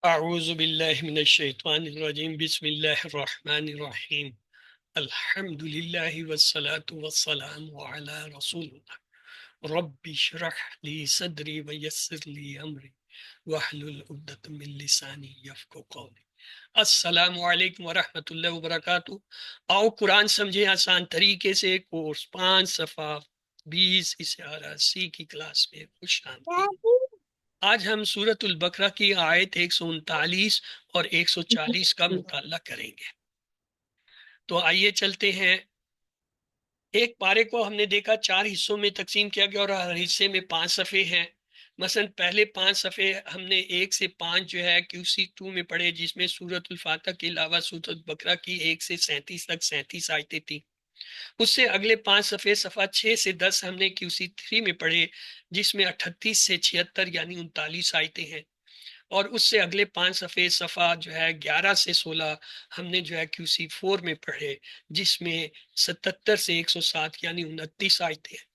اعوذ باللہ من الشیطان الرجیم بسم اللہ الرحمن الرحیم الحمد للہ والصلاة والسلام علی رسول اللہ رب اشرح لی صدری ویسر لی امری واحلل عقدۃ من لسانی یفقہوا قولی۔ السلام علیکم ورحمۃ اللہ وبرکاتہ۔ آؤ قرآن سمجھیں آسان طریقے سے، کورس 5 صفحہ 20 اشارہ سی کی کلاس میں خوش آمدید۔ آج ہم سورۃ البقرہ کی آیت 139 اور 140 کا مطالعہ کریں گے۔ تو آئیے چلتے ہیں۔ ایک پارے کو ہم نے دیکھا 4 حصوں میں تقسیم کیا گیا اور ہر حصے میں 5 صفحے ہیں۔ مثلا پہلے 5 صفحے ہم نے 1 سے 5 جو ہے QC2 میں پڑھے، جس میں سورۃ الفاتحہ کے علاوہ سورۃ البقرہ کی 1 سے 37 تک 37 آیتیں تھیں۔ اس سے اگلے 5 صفحے صفحہ 6 سے 10 ہم نے QC3 میں پڑھے، جس میں 38 سے 76 یعنی 39 آیتیں ہیں۔ اور اس سے اگلے 5 صفحے صفحہ جو ہے 11 سے 16 ہم نے جو ہے QC4 میں پڑھے، جس میں 77 سے 107 یعنی 29 آیتیں ہیں۔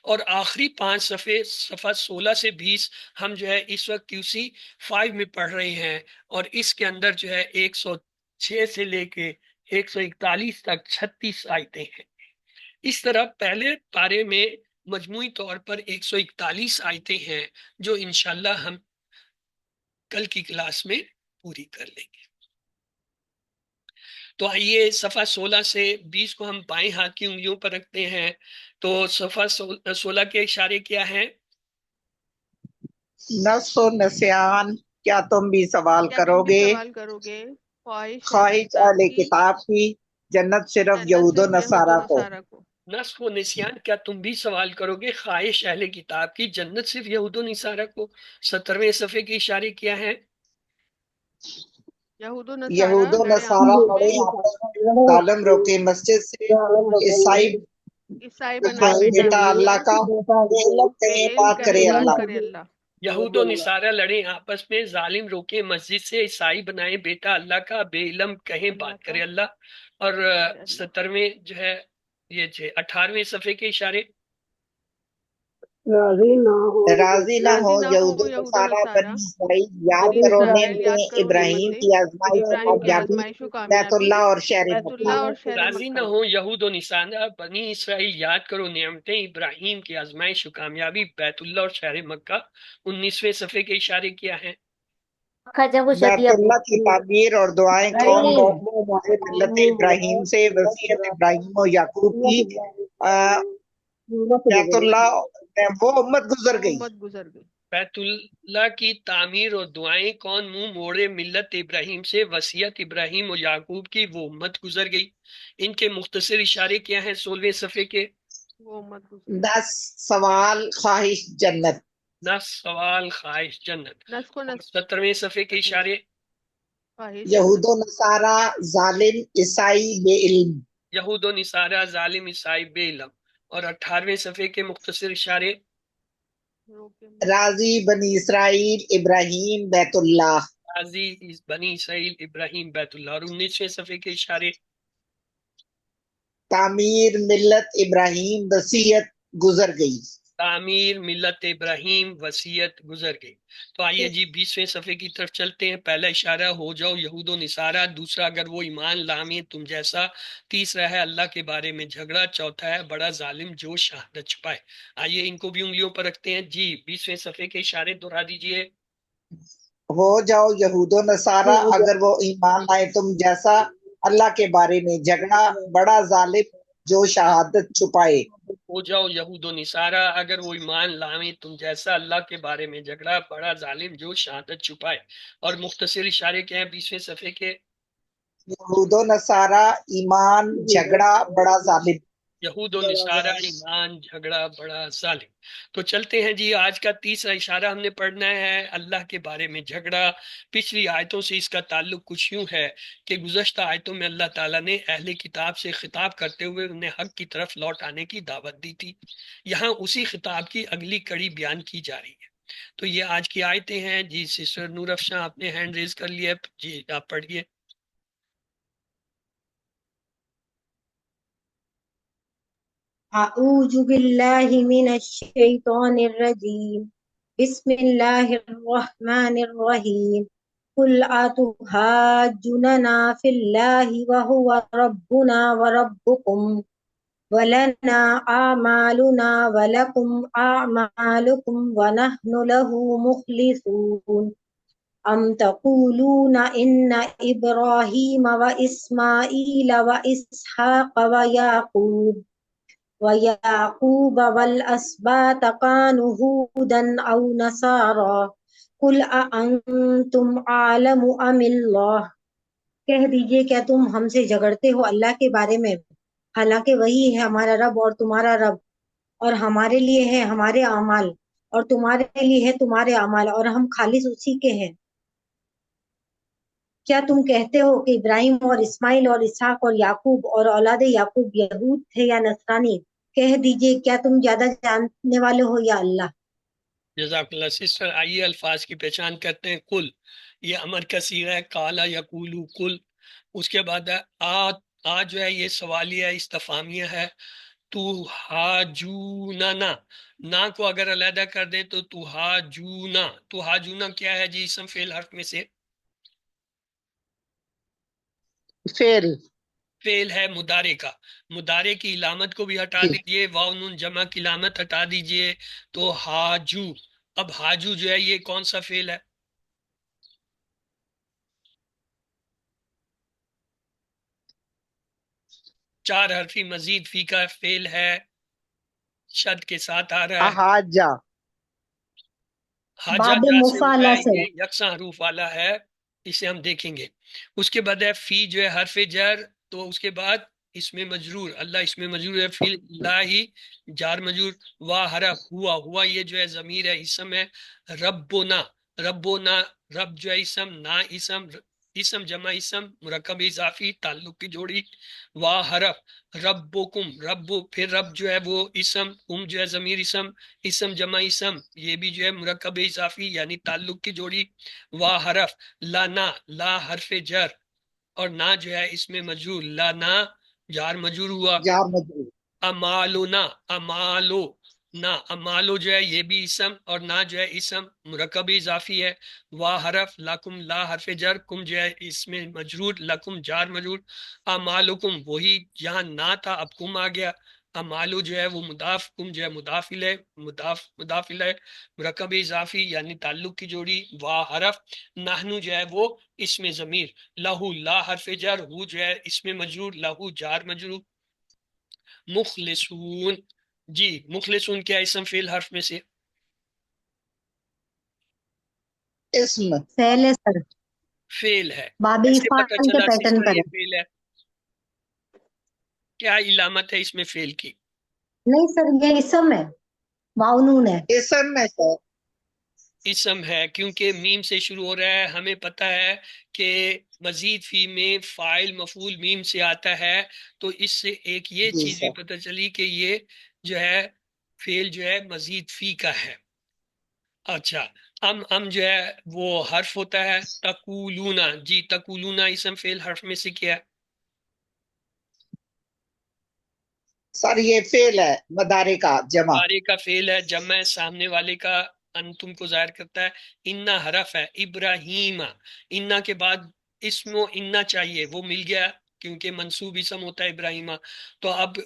اور آخری 5 صفحے صفحہ 16 سے 20 ہم جو ہے اس وقت QC5 میں پڑھ رہے ہیں، اور اس کے اندر جو ہے 106 سے لے کے 141 تک 36 آیتیں ہیں۔ اس طرح پہلے پارے میں مجموعی طور پر 141 آیتیں ہیں، جو انشاءاللہ ہم کل کی کلاس میں پوری کر لیں گے۔ تو آئیے صفحہ 16 سے 20 کو ہم بائیں ہاتھ کی انگلیوں پر رکھتے ہیں۔ تو صفحہ 16 کے اشارے کیا ہیں؟ نصف و نسیان، کیا تم بھی سوال کرو گے؟ خواہش اہل کتاب کی جنت صرف یہود و نصارہ کو۔ نصف و نسیان، کیا تم بھی سوال کرو گے؟ خواہش اہل کتاب کی جنت صرف یہود و نصارہ کو۔ 17ویں صفحے کے اشارے کیا ہیں؟ یہود و نصارہ لڑے آپس میں، ظالم روکے مسجد سے، عیسائی بنائے بیٹا اللہ کا، بے علم کہیں بات کرے اللہ۔ یہود و نصارہ لڑے آپس میں، ظالم روکے مسجد سے، عیسائی بنائے بیٹا اللہ کا، بے علم کہیں بات کرے اللہ۔ اور 17ویں جو ہے یہ 18ویں صفحے کے اشارے، راضی نہ ہو یہود و نصارہ بنی اسرائیل، یاد کرو نعمتیں ابراہیم کی آزمائش و کامیابی، بیت اللہ اور شہر مکہ۔ راضی نہ ہو یہود و نصارہ بنی اسرائیل، یاد کرو نعمتیں ابراہیم کی آزمائش و کامیابی، بیت اللہ اور شہر مکہ۔ 19ویں صفحے کے اشارے کیا ہیں؟ بیت اللہ کی تعمیر اور دعائیں کون کون ملت ابراہیم سے، وصیت ابراہیم و یعقوب کی۔ بیت اللہ وہ امت گزر گئی۔ بیت اللہ کی تعمیر اور دعائیں کون منہ موڑے ملت ابراہیم سے، وصیت ابراہیم و یعقوب کی، وہ امت گزر گئی۔ ان کے مختصر اشارے کیا ہیں 16ویں صفحے کے؟ 10 سوال خواہش جنت، 10 سوال خواہش جنت۔ 17ویں صفحے کے اشارے، یہود و نصارہ ظالم عیسائی بے علم۔ یہود و نصارہ ظالم عیسائی بے علم۔ اور 18ویں صفحے کے مختصر اشارے، راضی بنی اسرائیل ابراہیم بیت اللہ۔ راضی بنی اسرائیل ابراہیم بیت اللہ۔ اور 19ویں صفحے کے اشارے، تعمیر ملت ابراہیم وصیت گزر گئی۔ تعمیر ملت ابراہیم وصیت گزر گئی۔ تو آئیے جی 20ویں صفحے کی طرف چلتے ہیں۔ پہلا اشارہ ہو جاؤ یہود و نصارہ، دوسرا اگر وہ ایمان لامیں تم جیسا، تیسرا ہے اللہ کے بارے میں جھگڑا، چوتھا ہے بڑا ظالم جو شہادت چھپائے۔ آئیے ان کو بھی انگلیوں پر رکھتے ہیں جی۔ 20ویں صفحے کے اشارے دہرا دیجئے۔ ہو جاؤ یہود و نصارہ اگر وہ ایمان لائے تم جیسا، اللہ کے بارے میں جھگڑا، بڑا ظالم جو شہادت چھپائے۔ ہو جاؤ یہود و نصارہ اگر وہ ایمان لائیں تم جیسا، اللہ کے بارے میں جھگڑا، بڑا ظالم جو شہادت چھپائے۔ اور مختصر اشارے کیا ہیں 20ویں صفحے کے؟ یہود و نصارہ ایمان، جھگڑا، بڑا ظالم۔ یہود و نصارہ ایمان، جھگڑا، بڑا ظالم۔ تو چلتے ہیں جی۔ آج کا تیسرا اشارہ ہم نے پڑھنا ہے اللہ کے بارے میں جھگڑا۔ پچھلی آیتوں سے اس کا تعلق کچھ یوں ہے کہ گزشتہ آیتوں میں اللہ تعالیٰ نے اہل کتاب سے خطاب کرتے ہوئے انہیں حق کی طرف لوٹ آنے کی دعوت دی تھی۔ یہاں اسی خطاب کی اگلی کڑی بیان کی جا رہی ہے۔ تو یہ آج کی آیتیں ہیں جی۔ سسٹر نور افشاں آپ نے ہینڈ ریز کر لیا جی، آپ پڑھیے۔ اعوذ باللہ من الشیطان الرجیم، بسم اللہ الرحمن الرحیم۔ قل أتحاجوننا في الله وهو ربنا وربكم ولنا أعمالنا ولكم أعمالكم ونحن له مخلصون أم تقولون إن إبراهيم وإسماعيل وإسحاق ويعقوب والأسباط كانوا هودا أو نصارى قل أأنتم أعلم أم الله، کہہ دیجئے کیا تم ہم سے جھگڑتے ہو اللہ کے بارے میں، حالانکہ وہی ہے ہمارا رب اور تمہارا رب، اور ہمارے لیے ہے ہمارے اعمال اور تمہارے لیے ہے تمہارے اعمال، اور ہم خالص اسی کے ہیں۔ کیا تم کہتے ہو کہ ابراہیم اور اسماعیل اور اسحاق اور یعقوب اور اولاد یعقوب یہود تھے یا نصرانی؟ کہہ دیجئے کیا تم زیادہ جاننے والے ہو یا اللہ؟ جزاک اللہ سسٹر، آئیے الفاظ کی پہچان کرتے ہیں۔ کل، یہ امر کا صیغہ ہے، کالا یقولو کل۔ اس کے بعد ہے آ جو ہے یہ سوالیہ استفہامیہ ہے۔ تو ہاجونا، نا کو اگر علیحدہ کر دیں تو ہاجونا، تو ہاجونا کیا ہے جی؟ اسم فعل حرف میں سے فعل ہے مضارع کا، مضارع کی علامت کو بھی ہٹا دیجئے، واو نون جمع کی علامت ہٹا دیجئے تو ہاجو۔ اب ہاجو جو ہے یہ کون سا فعل ہے؟ چار حرفی مزید فی کا فعل ہے، شد کے ساتھ آ رہا ہے۔ حاجہ باب جا سے ہوتا مفعلہ ہے، سے یہ یکساں حروف والا ہے، اسے ہم دیکھیں گے۔ اس کے بعد ہے فی جو ہے حرف جر، تو اس کے بعد اس میں مجرور، اللہ اس میں مجرور ہے، فی اللہ جار مجرور، وا حرف ہوا یہ جو ہے ضمیر ہے، اسم ہے، ربنا، رب جو ہے اسم، نا اسم جمع اسم مرکب اضافی تعلق کی جوڑی، وا حرف، ربکم، پھر رب جو ہے وہ اسم، جو ہے ضمیر اسم جمع اسم، یہ بھی جو ہے مرکب اضافی یعنی تعلق کی جوڑی، وا حرف، لا حرف جر، اور نا جو ہے اس میں مجرور، لا نا جار مجرور ہوا، امالو جو ہے یہ بھی اسم، اور نا جو ہے اسم مرکب اضافی ہے، وا حرف، لکم، لا حرف جر، کم جو ہے اس میں مجرور، لکم جار مجرور، امالکم وہی جہاں نا تھا اب کم آ گیا، امالو جو ہے وہ مضاف، کم جو ہے مضاف ہے مرکب اضافی یعنی تعلق کی جوڑی، وا حرف، نحنو جو ہے وہ اس میں ضمیر، لہو لا حرف جر، ہو جو ہے اس میں مجرور، لہو جار مجرور، مخلصون، جی مخلصون کیا اسم فعل حرف میں سے؟ اسم فعل ہے سر، فعل ہے۔ باب کیسے پتہ افعال کے چلا پیٹرن سسٹر پر یہ ہے۔ فعل ہے؟ کیا علامت ہے اس میں فعل کی؟ نہیں سر یہ اسم ہے، معاونون ہے۔ اسم میں سر اسم ہے کیونکہ میم سے شروع ہو رہا ہے، ہمیں پتہ ہے کہ مزید فی میں فاعل مفعول میم سے آتا ہے، تو اس سے ایک یہ جی چیز بھی سر پتہ چلی کہ یہ جو ہے فعل جو ہے مزید فی کا ہے۔ اچھا، ام جو ہے وہ حرف ہوتا ہے، تقولونا، جی تقولونا اسم فعل حرف میں سے کیا ہے؟ سر یہ فعل ہے مدارے کا جمع بارے کا فعل ہے، جمع سامنے والے کا انتم کو ظاہر کرتا ہے، انا حرف ہے، ابراہیم، انا کے بعد اسم و انا چاہیے، وہ مل گیا کیونکہ منصوب اسم ہوتا ہے ابراہیم، تو اب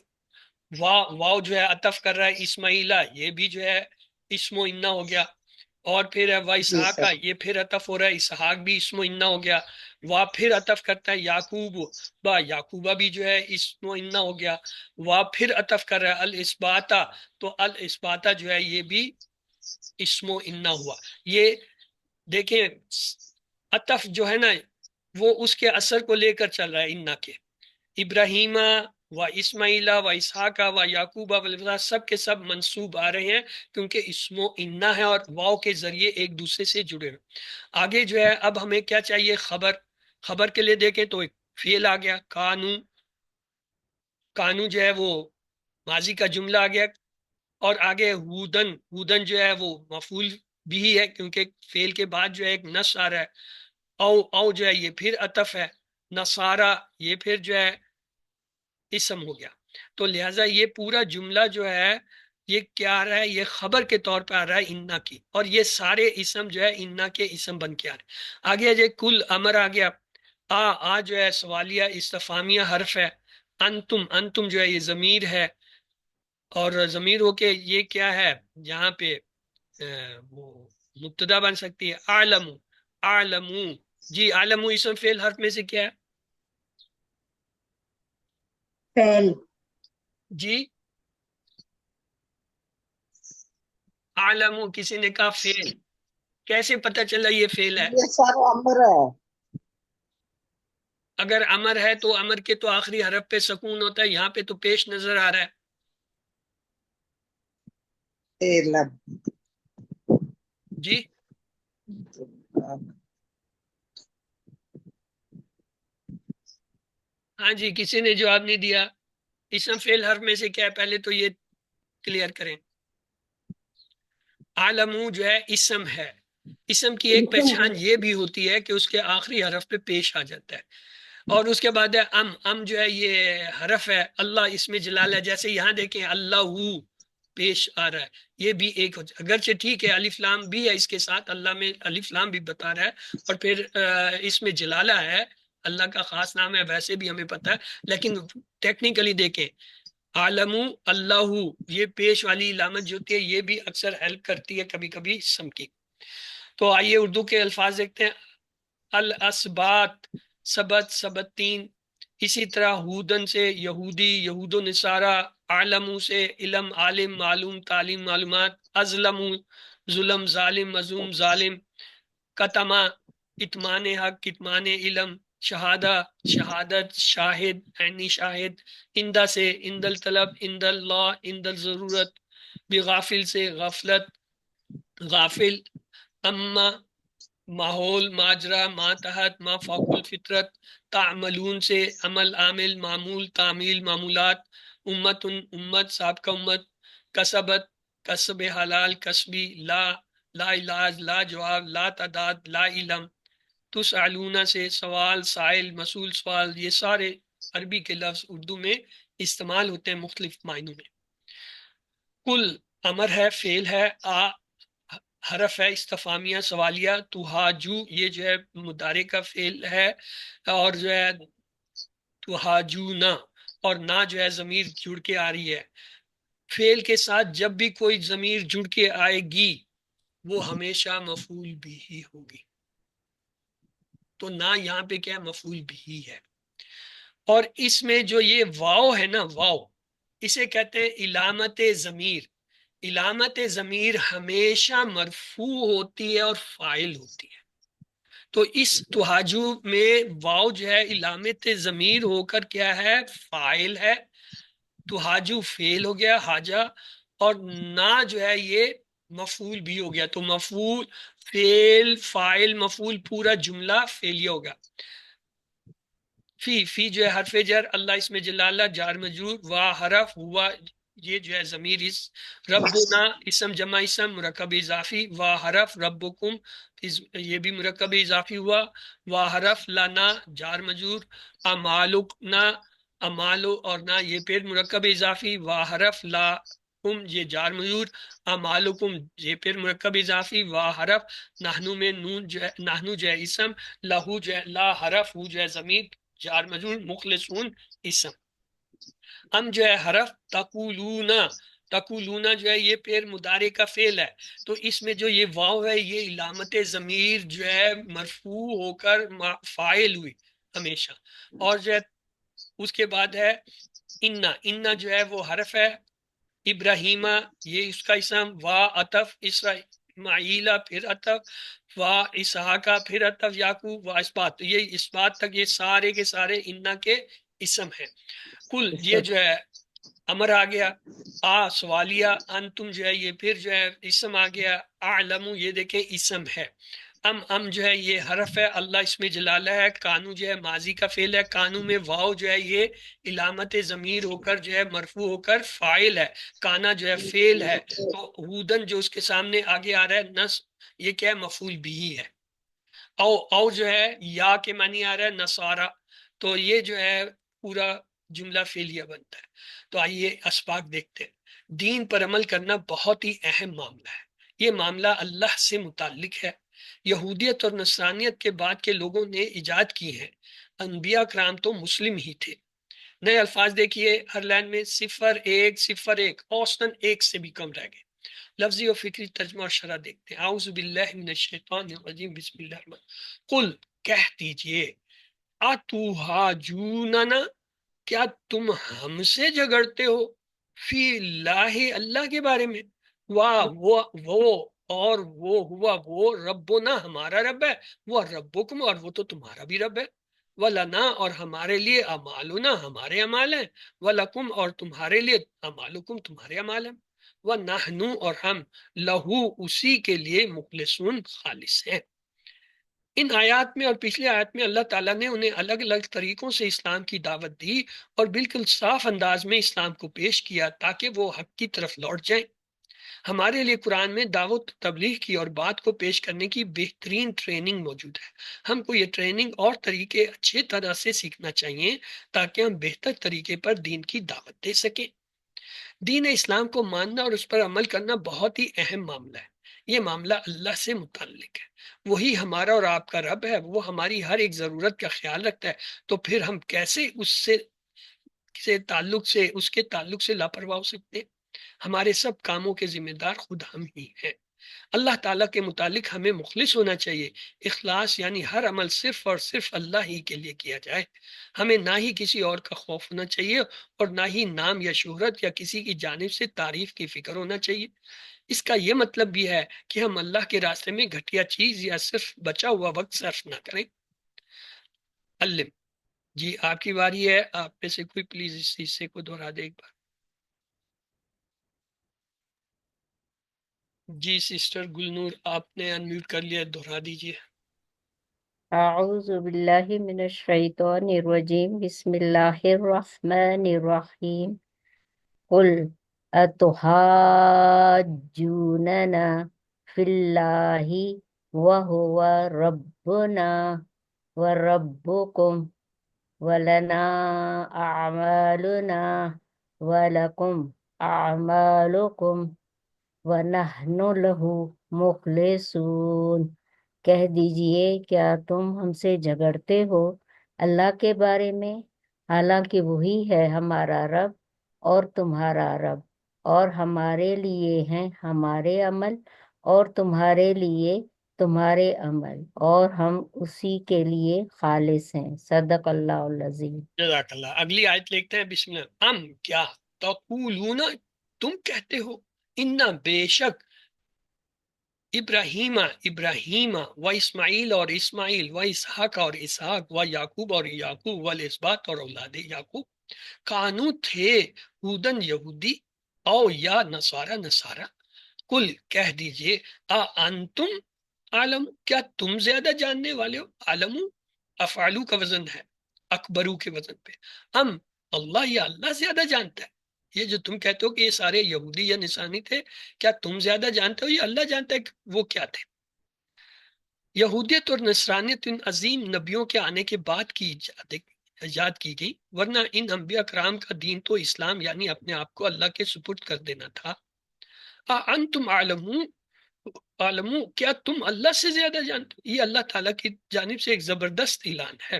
واو جو ہے عطف کر رہا ہے اسماعیلہ، یہ بھی جو ہے اسم و انا ہو گیا، اور پھر ہے وا جی اسحاق، سر یہ پھر عطف ہو رہا ہے، اسحاق بھی اسم و انا ہو گیا، وا پھر عطف کرتا ہے یعقوب، یعقوبہ بھی جو ہے اسم و انا ہو گیا، وا پھر عطف کر رہا ہے الاسباتا، تو الاسباتا جو ہے یہ بھی اسم و انا ہوا۔ یہ دیکھیں عطف جو ہے نا وہ اس کے اثر کو لے کر چل رہا ہے، انا کے، ابراہیم و اسماعیل و اسحاق و یعقوب سب کے سب منصوب آ رہے ہیں کیونکہ اسم و انا ہے اور واو کے ذریعے ایک دوسرے سے جڑے ہیں۔ آگے جو ہے اب ہمیں کیا چاہیے؟ خبر کے لیے دیکھیں تو ایک فعل آ گیا، کانو جو ہے وہ ماضی کا جملہ آ گیا، اور آگے ہودن جو ہے وہ مفعول بھی ہے کیونکہ فعل کے بعد جو ہے ایک نص آ رہا ہے، او جو ہے یہ پھر عطف ہے، نصارہ یہ پھر جو ہے اسم ہو گیا، تو لہٰذا یہ پورا جملہ جو ہے یہ کیا آ رہا ہے؟ یہ خبر کے طور پہ آ رہا ہے انا کی، اور یہ سارے اسم جو ہے انا کے اسم بن کے آ رہے ہیں۔ آگے جو کل امر آ گیا، آ جو ہے سوالیہ استفہامیہ حرف ہے، انتم، انتم جو ہے یہ ضمیر ہے، اور ضمیر ہو کے یہ کیا ہے یہاں پہ وہ مبتدا بن سکتی ہے، عالم، عالمو، جی عالمو اسم فعل حرف میں سے کیا ہے؟ فعل، جی عالمو کسی نے کہا فعل، کیسے پتہ چلا یہ فعل ہے؟ یہ سارا امر ہے، اگر امر ہے تو امر کے تو آخری حرف پہ سکون ہوتا ہے، یہاں پہ تو پیش نظر آ رہا ہے۔ علم، جی ہاں جی، کسی نے جواب نہیں دیا۔ اسم فعل حرف میں سے کیا ہے؟ پہلے تو یہ کلیئر کریں۔ عالمو جو ہے اسم ہے، اسم کی ایک پہچان یہ بھی ہوتی ہے کہ اس کے آخری حرف پہ پیش آ جاتا ہے، اور اس کے بعد ہے ام جو ہے یہ حرف ہے، اللہ اس میں جلال ہے، جیسے یہاں دیکھیں اللہ پیش آ رہا ہے، یہ بھی ایک ہو جائے، اگرچہ ٹھیک ہے الف لام بھی ہے اس کے ساتھ، اللہ میں الف لام بھی بتا رہا ہے، اور پھر اس میں جلالہ ہے، اللہ کا خاص نام ہے، ویسے بھی ہمیں پتا ہے، لیکن ٹیکنیکلی دیکھیں عالم اللہ، یہ پیش والی علامت جو ہوتی ہے یہ بھی اکثر ہیلپ کرتی ہے کبھی کبھی اسم کی۔ تو آئیے اردو کے الفاظ دیکھتے ہیں۔ الاسبات، سبت، سبتین، اسی طرح ہودن سے یہودی، یہود و نصارہ، عالم سے علم، عالم، معلوم، تعلیم، معلومات، ازلم ظلم، ظالم، مظلوم، ظالم، کتما کتمان حق، کتمان علم، شہادہ شہادت، شاہد عینی شاہد، اندہ سے اند الطلب، اند اللہ، اند الضرورت، بغافل سے غفلت، غافل، اما ماحول، ماجرا، ماتحت، ما فوق الفطرت، تعملون سے عمل، عامل، معمول، تعمیل، معمولات، امت، امت، سابقہ امت، کسبت، کسب حلال، کسبی، لا، لا علاج، لا جواب، لا تعداد، لا علم، تسألون سے سوال، سائل، مسئول، سوال، یہ سارے عربی کے لفظ اردو میں استعمال ہوتے ہیں مختلف معنوں میں۔ کل امر ہے، فعل ہے، حرف ہے استفہامیہ سوالیہ، تہاجو یہ جو ہے مضارع کا فعل ہے، اور جو ہے تہاجونا، اور نہ جو ہے ضمیر جڑ کے آ رہی ہے، فعل کے ساتھ جب بھی کوئی ضمیر جڑ کے آئے گی وہ ہمیشہ مفعول بھی ہی ہوگی، تو نہ یہاں پہ کیا مفعول بھی ہے۔ اور اس میں جو یہ واو ہے نا، واو اسے کہتے ہیں علامت ضمیر، علامت ضمیر ہمیشہ مرفوع ہوتی ہے اور فاعل ہوتی ہے، تو اس تہاجو میں واو جو ہے علامت ضمیر ہو کر کیا ہے فاعل ہے، تہاجو فعل ہو گیا حاجہ، اور نہ جو ہے یہ مفعول بھی ہو گیا، تو مفعول، فعل، فاعل، مفعول، پورا جملہ فعلیہ ہوگا۔ فی جو ہے حرف جر، اللہ اس میں جلالہ، جار مجرور، وا حرف، ہوا یہ جو ہے ضمیر، اس ربنا اسم جمع اسم مرکب اضافی، وا حرف، ربکم یہ بھی مرکب اضافی ہوا، وا حرف، لنا جار مجرور، امالکنا امالو اور نہ یہ پھر مرکب اضافی، وا حرف، لا کم یہ جار مجرور، امالکم یہ پھر مرکب اضافی، وا حرف، نحنو میں نون جو ہے، نحنو جو ہے اسم، لہو جو ہے لا حرف، ہو جو ہے ضمیر جار مجرور، مخلصون اسم، ہم جو ہے حرف، تقولون، تقولون جو ہے یہ پھر مضارع کا فعل ہے، تو اس میں جو یہ واو ہے یہ علامت ضمیر جو ہے مرفوع ہو کر فاعل ہوئی ہمیشہ، اور جو ہے اس کے بعد ہے انا، انا جو ہے وہ حرف ہے، ابراہیمہ یہ اس کا اسم، وا عطف، اسماعیلہ پھر عطف، وا اسحاقہ پھر عطف، یعقوب، وا اسبات، یہ اس بات تک یہ سارے کے سارے انا کے اسم ہیں۔ کل یہ جو ہے امر آ گیا، سوالیہ، انتم جو ہے یہ پھر جو ہے اسم آ گیا، اعلم یہ دیکھیں اسم ہے، ام جو ہے یہ حرف ہے، اللہ اس میں جلالہ ہے، کانو جو ہے ماضی کا فعل ہے، کانو میں واو جو ہے یہ علامت ضمیر ہو کر جو ہے مرفوع ہو کر فاعل ہے، کانا جو ہے فعل ہے، تو ہودن جو اس کے سامنے آگے آ رہا ہے نصب، یہ کیا ہے مفعول بھی ہے، او جو ہے یا کے معنی آ رہا ہے نصارہ، تو یہ جو ہے پورا جملہ فعلیہ بنتا ہے۔ تو آئیے اسباق دیکھتے ہیں۔ دین پر عمل کرنا بہت ہی اہم معاملہ ہے۔ یہ معاملہ اللہ سے متعلق ہے۔ یہودیت اور نصرانیت کے بعد کے لوگوں نے ایجاد کی ہیں۔ انبیاء کرام تو مسلم ہی تھے۔ نئے الفاظ دیکھیے ہر لائن میں 0101 اوسطاً 1 سے بھی کم رہ گئے۔ لفظی اور فکری ترجمہ اور شرح دیکھتے ہیں۔ اعوذ باللہ من الشیطان الرجیم، بسم اللہ الرحمن الرحیم۔ قل، کہہ دیجئے، اتحاجوننا، کیا تم ہم سے جھگڑتے ہو، فی اللہ، اللہ کے بارے میں، وہ اور وہ ہوا وہ ربنا، ہمارا رب ہے، وہ ربکم، اور وہ تو تمہارا بھی رب ہے، ولنا، اور ہمارے لیے، اعمالنا، ہمارے اعمال ہیں، ولکم، اور تمہارے لیے، اعمالکم، تمہارے اعمال ہیں، ونحن، اور ہم، لہو، اسی کے لیے، مخلصون، خالص ہیں۔ ان آیات میں اور پچھلی آیات میں اللہ تعالیٰ نے انہیں الگ الگ طریقوں سے اسلام کی دعوت دی اور بالکل صاف انداز میں اسلام کو پیش کیا تاکہ وہ حق کی طرف لوٹ جائیں۔ ہمارے لیے قرآن میں دعوت تبلیغ کی اور بات کو پیش کرنے کی بہترین ٹریننگ موجود ہے۔ ہم کو یہ ٹریننگ اور طریقے اچھے طرح سے سیکھنا چاہیے تاکہ ہم بہتر طریقے پر دین کی دعوت دے سکیں۔ دین اسلام کو ماننا اور اس پر عمل کرنا بہت ہی اہم معاملہ ہے۔ یہ معاملہ اللہ سے متعلق ہے۔ وہی ہمارا اور آپ کا رب ہے، وہ ہماری ہر ایک ضرورت کا خیال رکھتا ہے، تو پھر ہم کیسے اس کے تعلق سے لاپرواہ ہو سکتے ہیں؟ ہمارے سب کاموں کے ذمہ دار خود ہم ہی ہیں۔ اللہ تعالیٰ کے متعلق ہمیں مخلص ہونا چاہیے۔ اخلاص یعنی ہر عمل صرف اور صرف اللہ ہی کے لیے کیا جائے۔ ہمیں نہ ہی کسی اور کا خوف ہونا چاہیے اور نہ ہی نام یا شہرت یا کسی کی جانب سے تعریف کی فکر ہونا چاہیے۔ اس کا یہ مطلب بھی ہے کہ ہم اللہ کے راستے میں گھٹیا چیز یا صرف بچا ہوا وقت صرف نہ کریں۔ علم جی آپ کی باری ہے، آپ میں سے کوئی پلیز اس حصے کو دہرا دے ایک بار۔ جی سسٹر گلنور آپ نے انمیوٹ کر لیا، دہرا دیجیے۔ اعوذ باللہ من الشیطان الرجیم، بسم اللہ الرحمن الرحیم۔ قل اتحاجوننا فی اللہ وہو ربنا وربکم ولنا اعمالنا ولکم اعمالکم ونحن لہ مخلصون۔ کہہ دیجئے، کیا تم ہم سے جھگڑتے ہو اللہ کے بارے میں، حالانکہ وہی ہے ہمارا رب اور تمہارا رب، اور ہمارے لیے ہیں ہمارے عمل اور تمہارے لیے تمہارے عمل، اور ہم اسی کے لیے خالص ہیں۔ صدق اللہ العظیم۔ جزاک اللہ۔ اگلی آیت لکھتے ہیں، بسم اللہ۔ ام، کیا، تقولون، تم کہتے ہو، انا، بے شک، ابراہیم و اسماعیل اور اسماعیل و اسحاق اور اسحاق و یعقوب اور یعقوب و الاسباط اور اولاد یعقوب، کانو تھے، ہودن یہودی، او یا نصارہ نصارہ، کل کہہ دیجئے، انتم عالم، کیا تم زیادہ جاننے والے ہو؟ عالم افعالو کا وزن ہے، اکبرو کے وزن پہ، ہم اللہ، یا اللہ زیادہ جانتا ہے؟ یہ جو تم کہتے ہو کہ یہ سارے یہودی یا نصرانی تھے، کیا تم زیادہ جانتے ہو یا اللہ جانتا ہے کہ وہ کیا تھے؟ یہودیت اور نصرانیت ان عظیم نبیوں کے آنے کے بعد کی ایجاد کی گئی، ورنہ ان انبیاء کرام کا دین تو اسلام یعنی اپنے آپ کو اللہ کے سپرد کر دینا تھا۔ انتم عالمو، کیا تم اللہ سے زیادہ جانتے ہو؟ یہ اللہ تعالیٰ کی جانب سے ایک زبردست اعلان ہے۔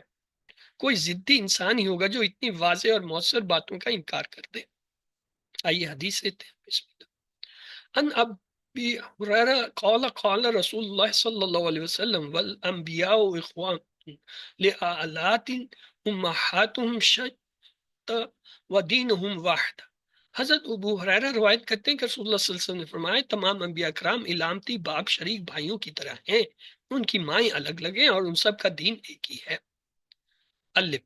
کوئی ضدی انسان ہی ہوگا جو اتنی واضح اور مؤثر باتوں کا انکار کر دے۔ آئیے حدیث لیتے ہیں، بسم اللہ۔ ان ابی ہریرہ قال قال رسول اللہ صلی اللہ علیہ وسلم والانبیاء اخوان لآلات امہاتہم شتى ودینہم واحد۔ حضرت ابو ہریرہ روایت کرتے ہیں کہ رسول اللہ صلی اللہ علیہ وسلم نے فرمایا، تمام انبیاء کرام علامتی باپ شریک بھائیوں کی طرح ہیں، ان کی مائیں الگ الگ ہیں اور ان سب کا دین ایک ہی ہے۔ الف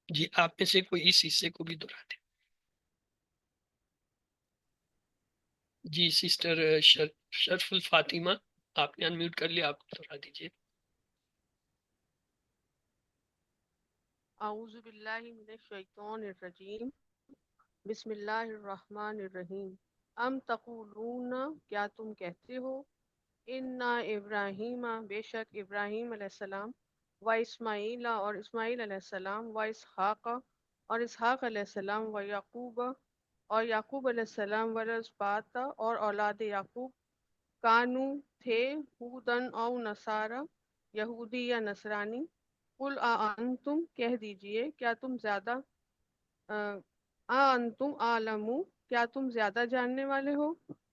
جی آپ میں سے کوئی اس حصے کو بھی دہرا دے۔ جی سسٹر شرف الفاطمہ آپ نے انمیوٹ کر لیا، آپ دہرا دیجیے۔ اعوذ باللہ من الشیطان الرجیم، بسم اللہ الرحمن الرحیم۔ ام تقولون، کیا تم کہتے ہو، انا ابراہیم، بے شک ابراہیم علیہ السلام، و اسماعیل اور اسماعیل علیہ السلام، و اسحاق اور اسحاق علیہ السلام، و یعقوب اور یعقوب علیہ السلام والاسباط اور اولاد یعقوب کانو تھے ہودن او نصارا یہودی یا نصرانی قل انتم کہہ دیجئے کیا تم زیادہ انتم عالمو کیا تم زیادہ جاننے والے ہو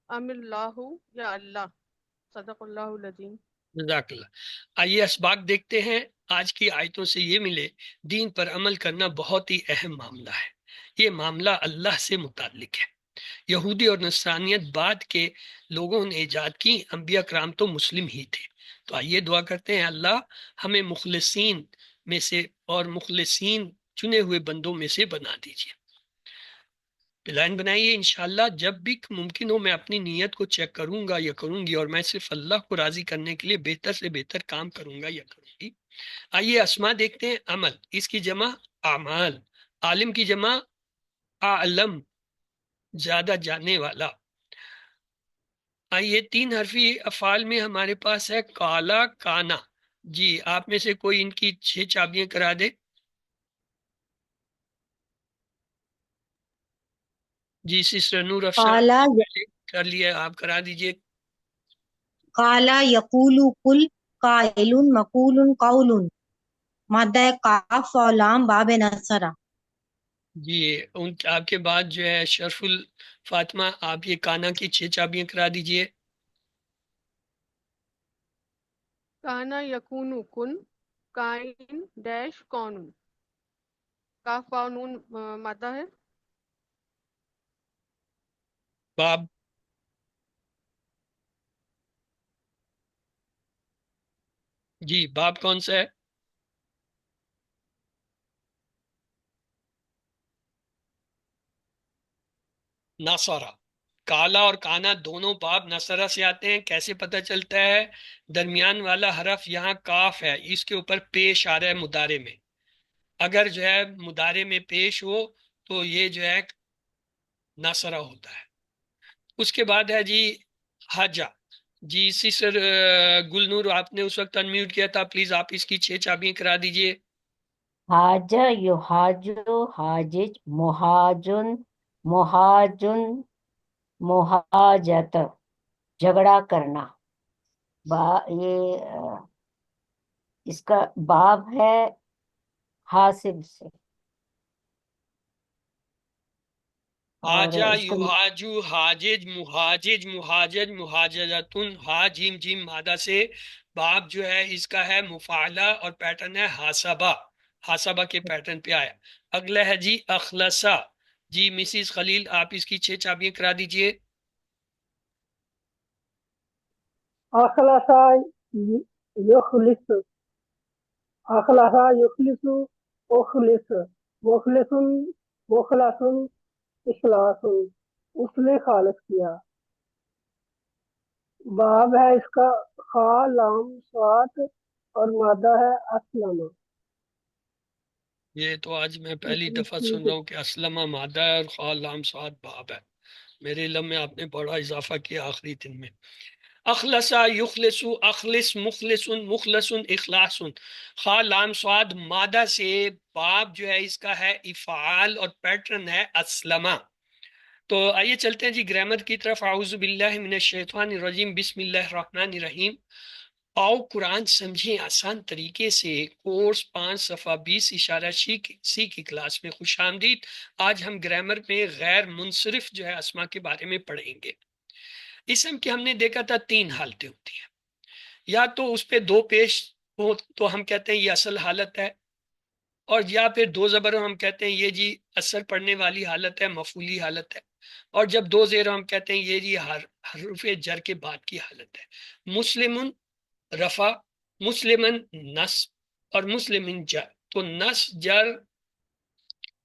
ام اللہ یا اللہ صدق اللہ العظیم جزاک اللہ۔ آئیے اسباق دیکھتے ہیں۔ آج کی آیتوں سے یہ ملے دین پر عمل کرنا بہت ہی اہم معاملہ ہے۔ یہ معاملہ اللہ سے متعلق ہے۔ یہودی اور نصرانیت بعد کے لوگوں نے ایجاد کی، انبیاء کرام تو مسلم ہی تھے۔ تو آئیے دعا کرتے ہیں اللہ ہمیں مخلصین میں سے اور مخلصین چنے ہوئے بندوں میں سے بنا دیجیے۔ پلان بنائیے انشاءاللہ جب بھی ممکن ہو میں اپنی نیت کو چیک کروں گا یا کروں گی، اور میں صرف اللہ کو راضی کرنے کے لیے بہتر سے بہتر کام کروں گا یا کروں گی۔ آئیے اسما دیکھتے ہیں۔ عمل، اس کی جمع اعمال، عالم کی جمع عالم، زیادہ جاننے والا۔ آئیے تین حرفی افعال میں ہمارے پاس ہے کالا، کانا۔ جی آپ میں سے کوئی ان کی 6 چابیاں کرا دے۔ جی سسٹر نور افسر قالا کر لیا، آپ کرا دیجئے۔ قالا یقول قل قائل مقول قول مادہ قاف اور لام باب نصرہ۔ جی آپ کے بعد جو ہے شرف الفاطمہ، آپ یہ کانا کی 6 چابیاں کرا دیجئے۔ کانا یکون کن کائن ڈیش کون کاف واو نون مادہ ہے۔ باب، جی باب کون سا ہے؟ ناصرہ۔ کالا اور کانا دونوں باب نصرہ سے آتے ہیں۔ کیسے پتہ چلتا ہے؟ درمیان والا حرف یہاں کاف ہے، اس کے اوپر پیش آ رہا ہے مضارع میں۔ اگر جو ہے مضارع میں پیش ہو تو یہ جو ہے ناصرہ ہوتا ہے۔ اس کے بعد ہے جی حاجہ۔ جی سسٹر گلنور آپ نے اس وقت انمیوٹ کیا تھا، پلیز آپ اس کی 6 چابیاں کرا دیجئے۔ حاجہ یحاجو حاجج محاجن محاجن محاجت جھگڑا کرنا۔ یہ اس کا باب ہے حاسب سے، اور حاجہ اس کا یحاجو حاجج محاجج محاجج محاججتن، ہا جیم جیم مادہ سے۔ باب جو ہے اس کا ہے مفاعلہ اور پیٹرن ہے حاسبہ، حاسبہ کے پیٹرن پہ آیا۔ اگلا ہے جی اخلصہ۔ جی مسز خلیل آپ اس کی 6 چابیاں کرا دیجئے۔ اخلص یخلص اخلص یخلص اخلص مخلص مخلص اخلاص اس نے خالص کیا۔ باب ہے اس کا خا لام صاد اور مادہ ہے اسلم۔ یہ تو آج میں پہلی دفعہ سن رہا ہوں کہ اسلمہ مادہ ہے اور خا لام صاد باب ہے۔ میرے علم میں آپ نے بڑا اضافہ کیا آخری دن میں۔ اخلص یخلص، اخلص مخلص مخلص اخلاص، خا لام صاد مادہ سے۔ باب جو ہے اس کا ہے افعال اور پیٹرن ہے اسلمہ۔ تو آئیے چلتے ہیں جی گرامر کی طرف۔ اعوذ باللہ من الشیطان الرجیم، بسم اللہ الرحمن الرحیم۔ آؤ قرآن سمجھیں آسان طریقے سے، کورس 5 صفحہ 20 اشارہ سی کی کلاس میں خوش آمدید۔ آج ہم گرامر میں غیر منصرف جو ہے اسما کے بارے میں پڑھیں گے۔ اسم کی ہم نے دیکھا تھا 3 حالتیں ہوتی ہیں، یا تو اس پہ 2 پیش ہو تو ہم کہتے ہیں یہ اصل حالت ہے، اور یا پھر 2 زبر ہم کہتے ہیں یہ جی اثر پڑنے والی حالت ہے، مفعولی حالت ہے، اور جب 2 زیر ہم کہتے ہیں یہ جی حرف جر کے بعد کی حالت ہے۔ مسلمن رفع، مسلمن نصب اور مسلمن جر۔ تو نصب جر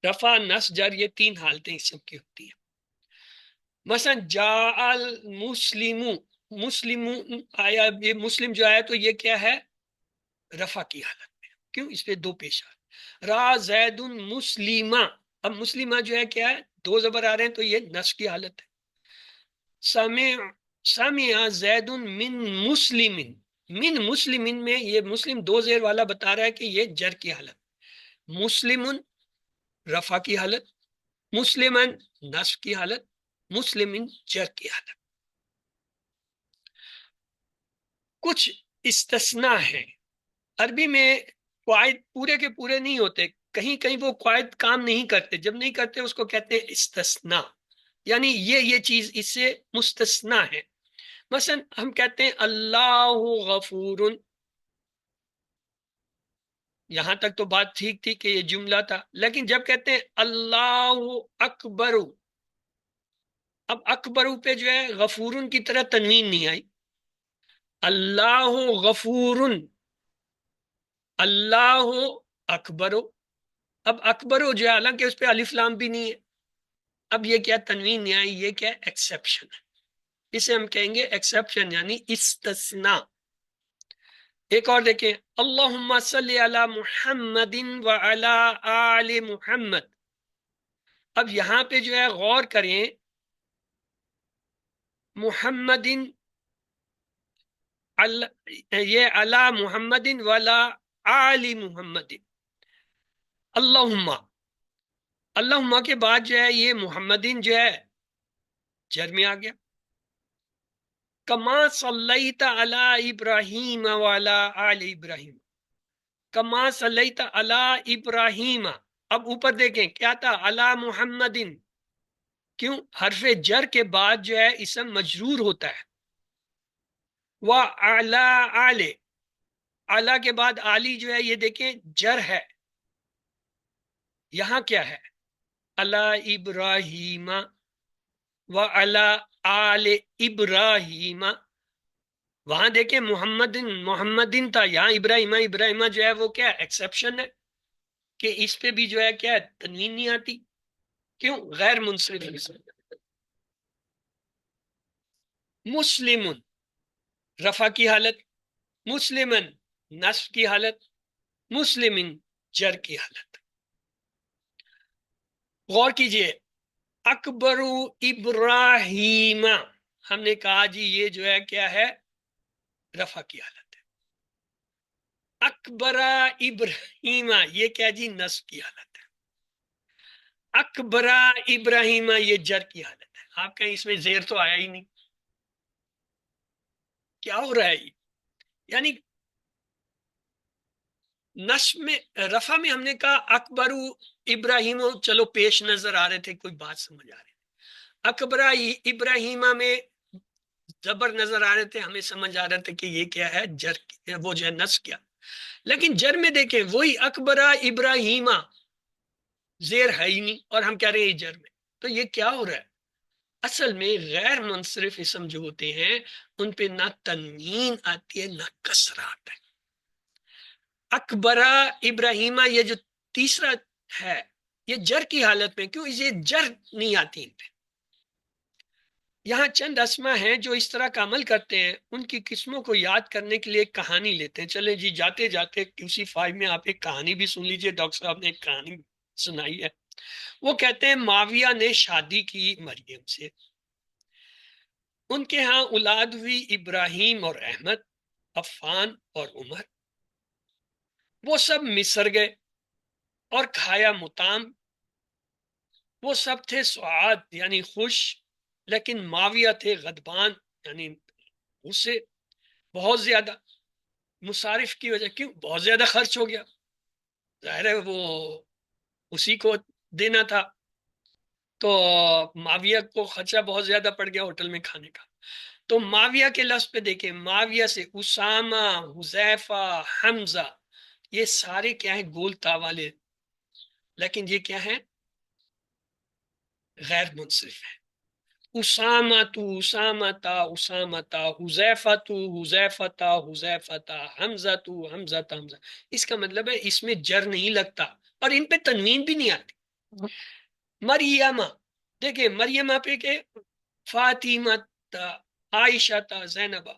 رفع نصب جر یہ 3 حالتیں اسم کی ہوتی ہیں۔ مثلا جاء المسلم، مسلم آیا، یہ مسلم جو آیا تو یہ کیا ہے؟ رفع کی حالت میں، کیوں؟ اس پہ 2 پیش آ را زید مسلمہ۔ اب مسلمہ جو ہے کیا ہے؟ 2 زبر آ رہے ہیں تو یہ نصب کی حالت ہے۔ سمع زید من مسلم، من مسلمن میں یہ مسلم 2 زیر والا بتا رہا ہے کہ یہ جر کی حالت۔ مسلمن رفع کی حالت، مسلمن نصب کی حالت، مسلم جر کی حالت. کچھ استثناء ہیں. عربی میں قواعد پورے کے پورے نہیں ہوتے، کہیں کہیں وہ قواعد کام نہیں کرتے، جب نہیں کرتے اس کو کہتے ہیں استثناء، یعنی یہ چیز اس سے مستثنا ہے. مثلا ہم کہتے ہیں اللہ غفور، یہاں تک تو بات ٹھیک تھی کہ یہ جملہ تھا، لیکن جب کہتے ہیں اللہ اکبر، اب اکبر پہ جو ہے غفورن کی طرح تنوین نہیں آئی. اللہ غفور، اللہ اکبر، اب اکبر جو ہے حالانکہ اس پہ الف لام بھی نہیں ہے، اب یہ کیا تنوین نہیں آئی، یہ کیا ایکسیپشن ہے، اسے ہم کہیں گے ایکسیپشن یعنی استثناء. ایک اور دیکھیں، اللہم صلی علی محمد وعلی آل محمد. اب یہاں پہ جو ہے غور کریں، محمد یہ علی محمد وعلی آل محمد، اللہم، اللہم کے بعد جو ہے یہ محمدین جو ہے جر میں آ گیا. کما صلیت علی ابراہیم وعلی آل ابراہیم، کما صلیت علی ابراہیم. اب اوپر دیکھیں کیا تھا، علی محمدین، کیوں؟ حرف جر کے بعد جو ہے اسم مجرور ہوتا ہے. وعلی آل، اعلی کے بعد علی جو ہے یہ دیکھیں جر ہے. یہاں کیا ہے، علی ابراہیم وعلی آل ابراہیم. وہاں دیکھیں محمدن تھا، یہاں ابراہیم جو ہے وہ کیا ایکسیپشن ہے کہ اس پہ بھی جو ہے کیا تنوین نہیں آتی، کیوں؟ غیر منصرف. مسلم رفع کی حالت، مسلمن نصب کی حالت، مسلمن جر کی حالت. غور کیجئے، اکبر ابراہیم، ہم نے کہا جی یہ جو ہے کیا ہے، رفع کی حالت ہے. اکبر ابراہیم یہ کیا جی، نصب کی حالت ہے. اکبر ابراہیم یہ جر کی حالت ہے. آپ کہیں اس میں زیر تو آیا ہی نہیں، کیا ہو رہا ہے یہ؟ یعنی نصب میں، رفع میں ہم نے کہا اکبر ابراہیم، چلو پیش نظر آ رہے تھے، کوئی بات سمجھ آ رہی. اکبر ابراہیمہ میں زبر نظر آ رہے تھے، ہمیں سمجھ آ رہا تھا کہ یہ کیا ہے، جر، وہ جو ہے نصب کیا. لیکن جر میں دیکھیں وہی اکبر ابراہیمہ زیر ہے ہی نہیں، اور ہم کہہ رہے ہیں یہ جر میں. تو یہ کیا ہو رہا ہے؟ اصل میں غیر منصرف اسم جو ہوتے ہیں ان پہ نہ تنوین آتی ہے نہ کسرہ آتا ہے. اکبر ابراہیمہ یہ جو تیسرا ہے یہ جر کی حالت میں، کیوں؟ یہ جر نہیں آتی ان پہ. یہاں چند اسما ہیں جو اس طرح کا عمل کرتے ہیں، ان کی قسموں کو یاد کرنے کے لیے ایک کہانی لیتے ہیں. چلیں جی جاتے جاتے QC5 میں آپ ایک کہانی بھی سن لیجئے، ڈاکٹر صاحب نے ایک کہانی سنائی ہے. وہ کہتے ہیں معاویہ نے شادی کی مریم سے، ان کے ہاں اولاد ہوئی ابراہیم اور احمد، عفان اور عمر. وہ سب مصر گئے اور کھایا مطعم. وہ سب تھے سعاد یعنی خوش، لیکن معاویہ تھے غضبان یعنی غصے بہت زیادہ، مصارف کی وجہ، کیوں؟ بہت زیادہ خرچ ہو گیا، ظاہر ہے وہ اسی کو دینا تھا، تو معاویہ کو خرچہ بہت زیادہ پڑ گیا ہوٹل میں کھانے کا. تو معاویہ کے لفظ پہ دیکھیں، معاویہ سے اسامہ، حذیفہ، حمزہ، یہ سارے کیا ہیں، گول تا والے، لیکن یہ کیا ہیں، غیر منصرف ہیں. اسامۃ اسامۃ اسامۃ، حذیفۃ حذیفۃ حذیفۃ، حمزۃ حمزۃ حمزہ. اس کا مطلب ہے اس میں جر نہیں لگتا اور ان پہ تنوین بھی نہیں آتی. مریم، دیکھیں مریم پہ کہ فاطمہ، عائشہ، زینبہ،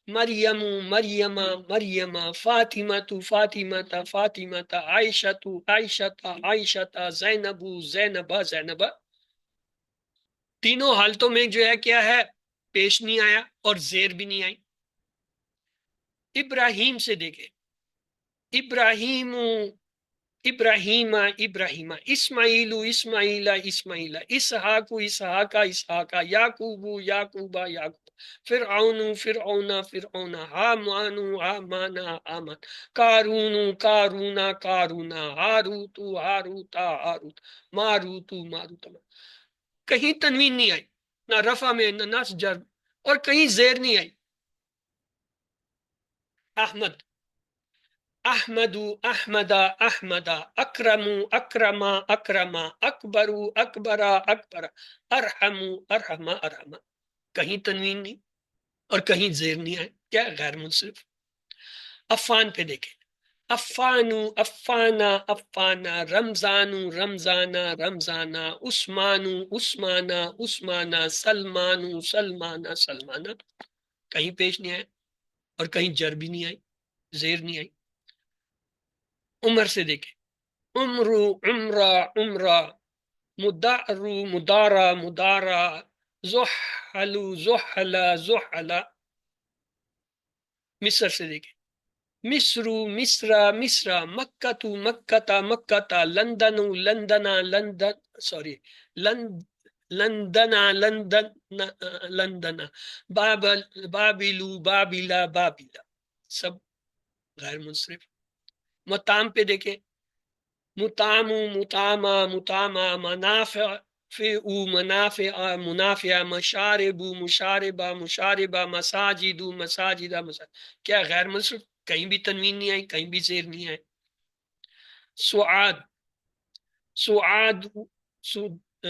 مریم مریم مریم، فاطمہ فاطمہ فاطمہ، عائشہ عائشہ عائشہ، زینب زینبہ زینبہ. تینوں حالتوں میں جو ہے کیا ہے، پیش نہیں آیا اور زیر بھی نہیں آئی. ابراہیم سے دیکھیں، ابراہیم ابراہیم ابراہیم، اسماعیل اسماعیل اسماعیل، اسحاق اسحاق اسحاق، یعقوب یعقوب یعقوب، فرعون فرعون فرعون، حامان حامان حامان، قارون قارون قارون، Harut Harut Harut, Marut Marut. کہیں تنوین نہیں آئی، نہ رفع میں نہ نصب جر، اور کہیں زیر نہیں آئی۔ احمد احمد احمد احمد، اکرم اکرم اکرم، اکبر اکبر اکبر، ارحم ارحم ارحم۔ کہیں تنوین نہیں اور کہیں زیر نہیں آئے، کیا غیر منصرف۔ عفان پہ دیکھیں، عفان عفان عفان، رمضان رمضان رمضان، عثمان عثمان عثمان، سلمان سلمان سلمان۔ کہیں پیش نہیں آئے اور کہیں جر بھی نہیں آئی، زیر نہیں آئی۔ عمر سے دیکھیں، عمر عمرہ عمرہ، مدعر مدارا مدارا، زحل زحل زحل۔ مصر سے دیکھیں، مصر مصر مصر، مکہ مکہ مکہ، London London London, sorry London London London, بابل بابل بابل بابل، سب غیر منصرف۔ متام پہ دیکھیں، متام متامہ متامہ، منافع فئو منافع منافع، مشارب مشاربہ مشاربہ، مساجد مساجد مساجد۔ کیا غیر منصرف؟ کہیں بھی تنوین نہیں آئی، کہیں بھی زیر نہیں آئے۔ سعاد سعاد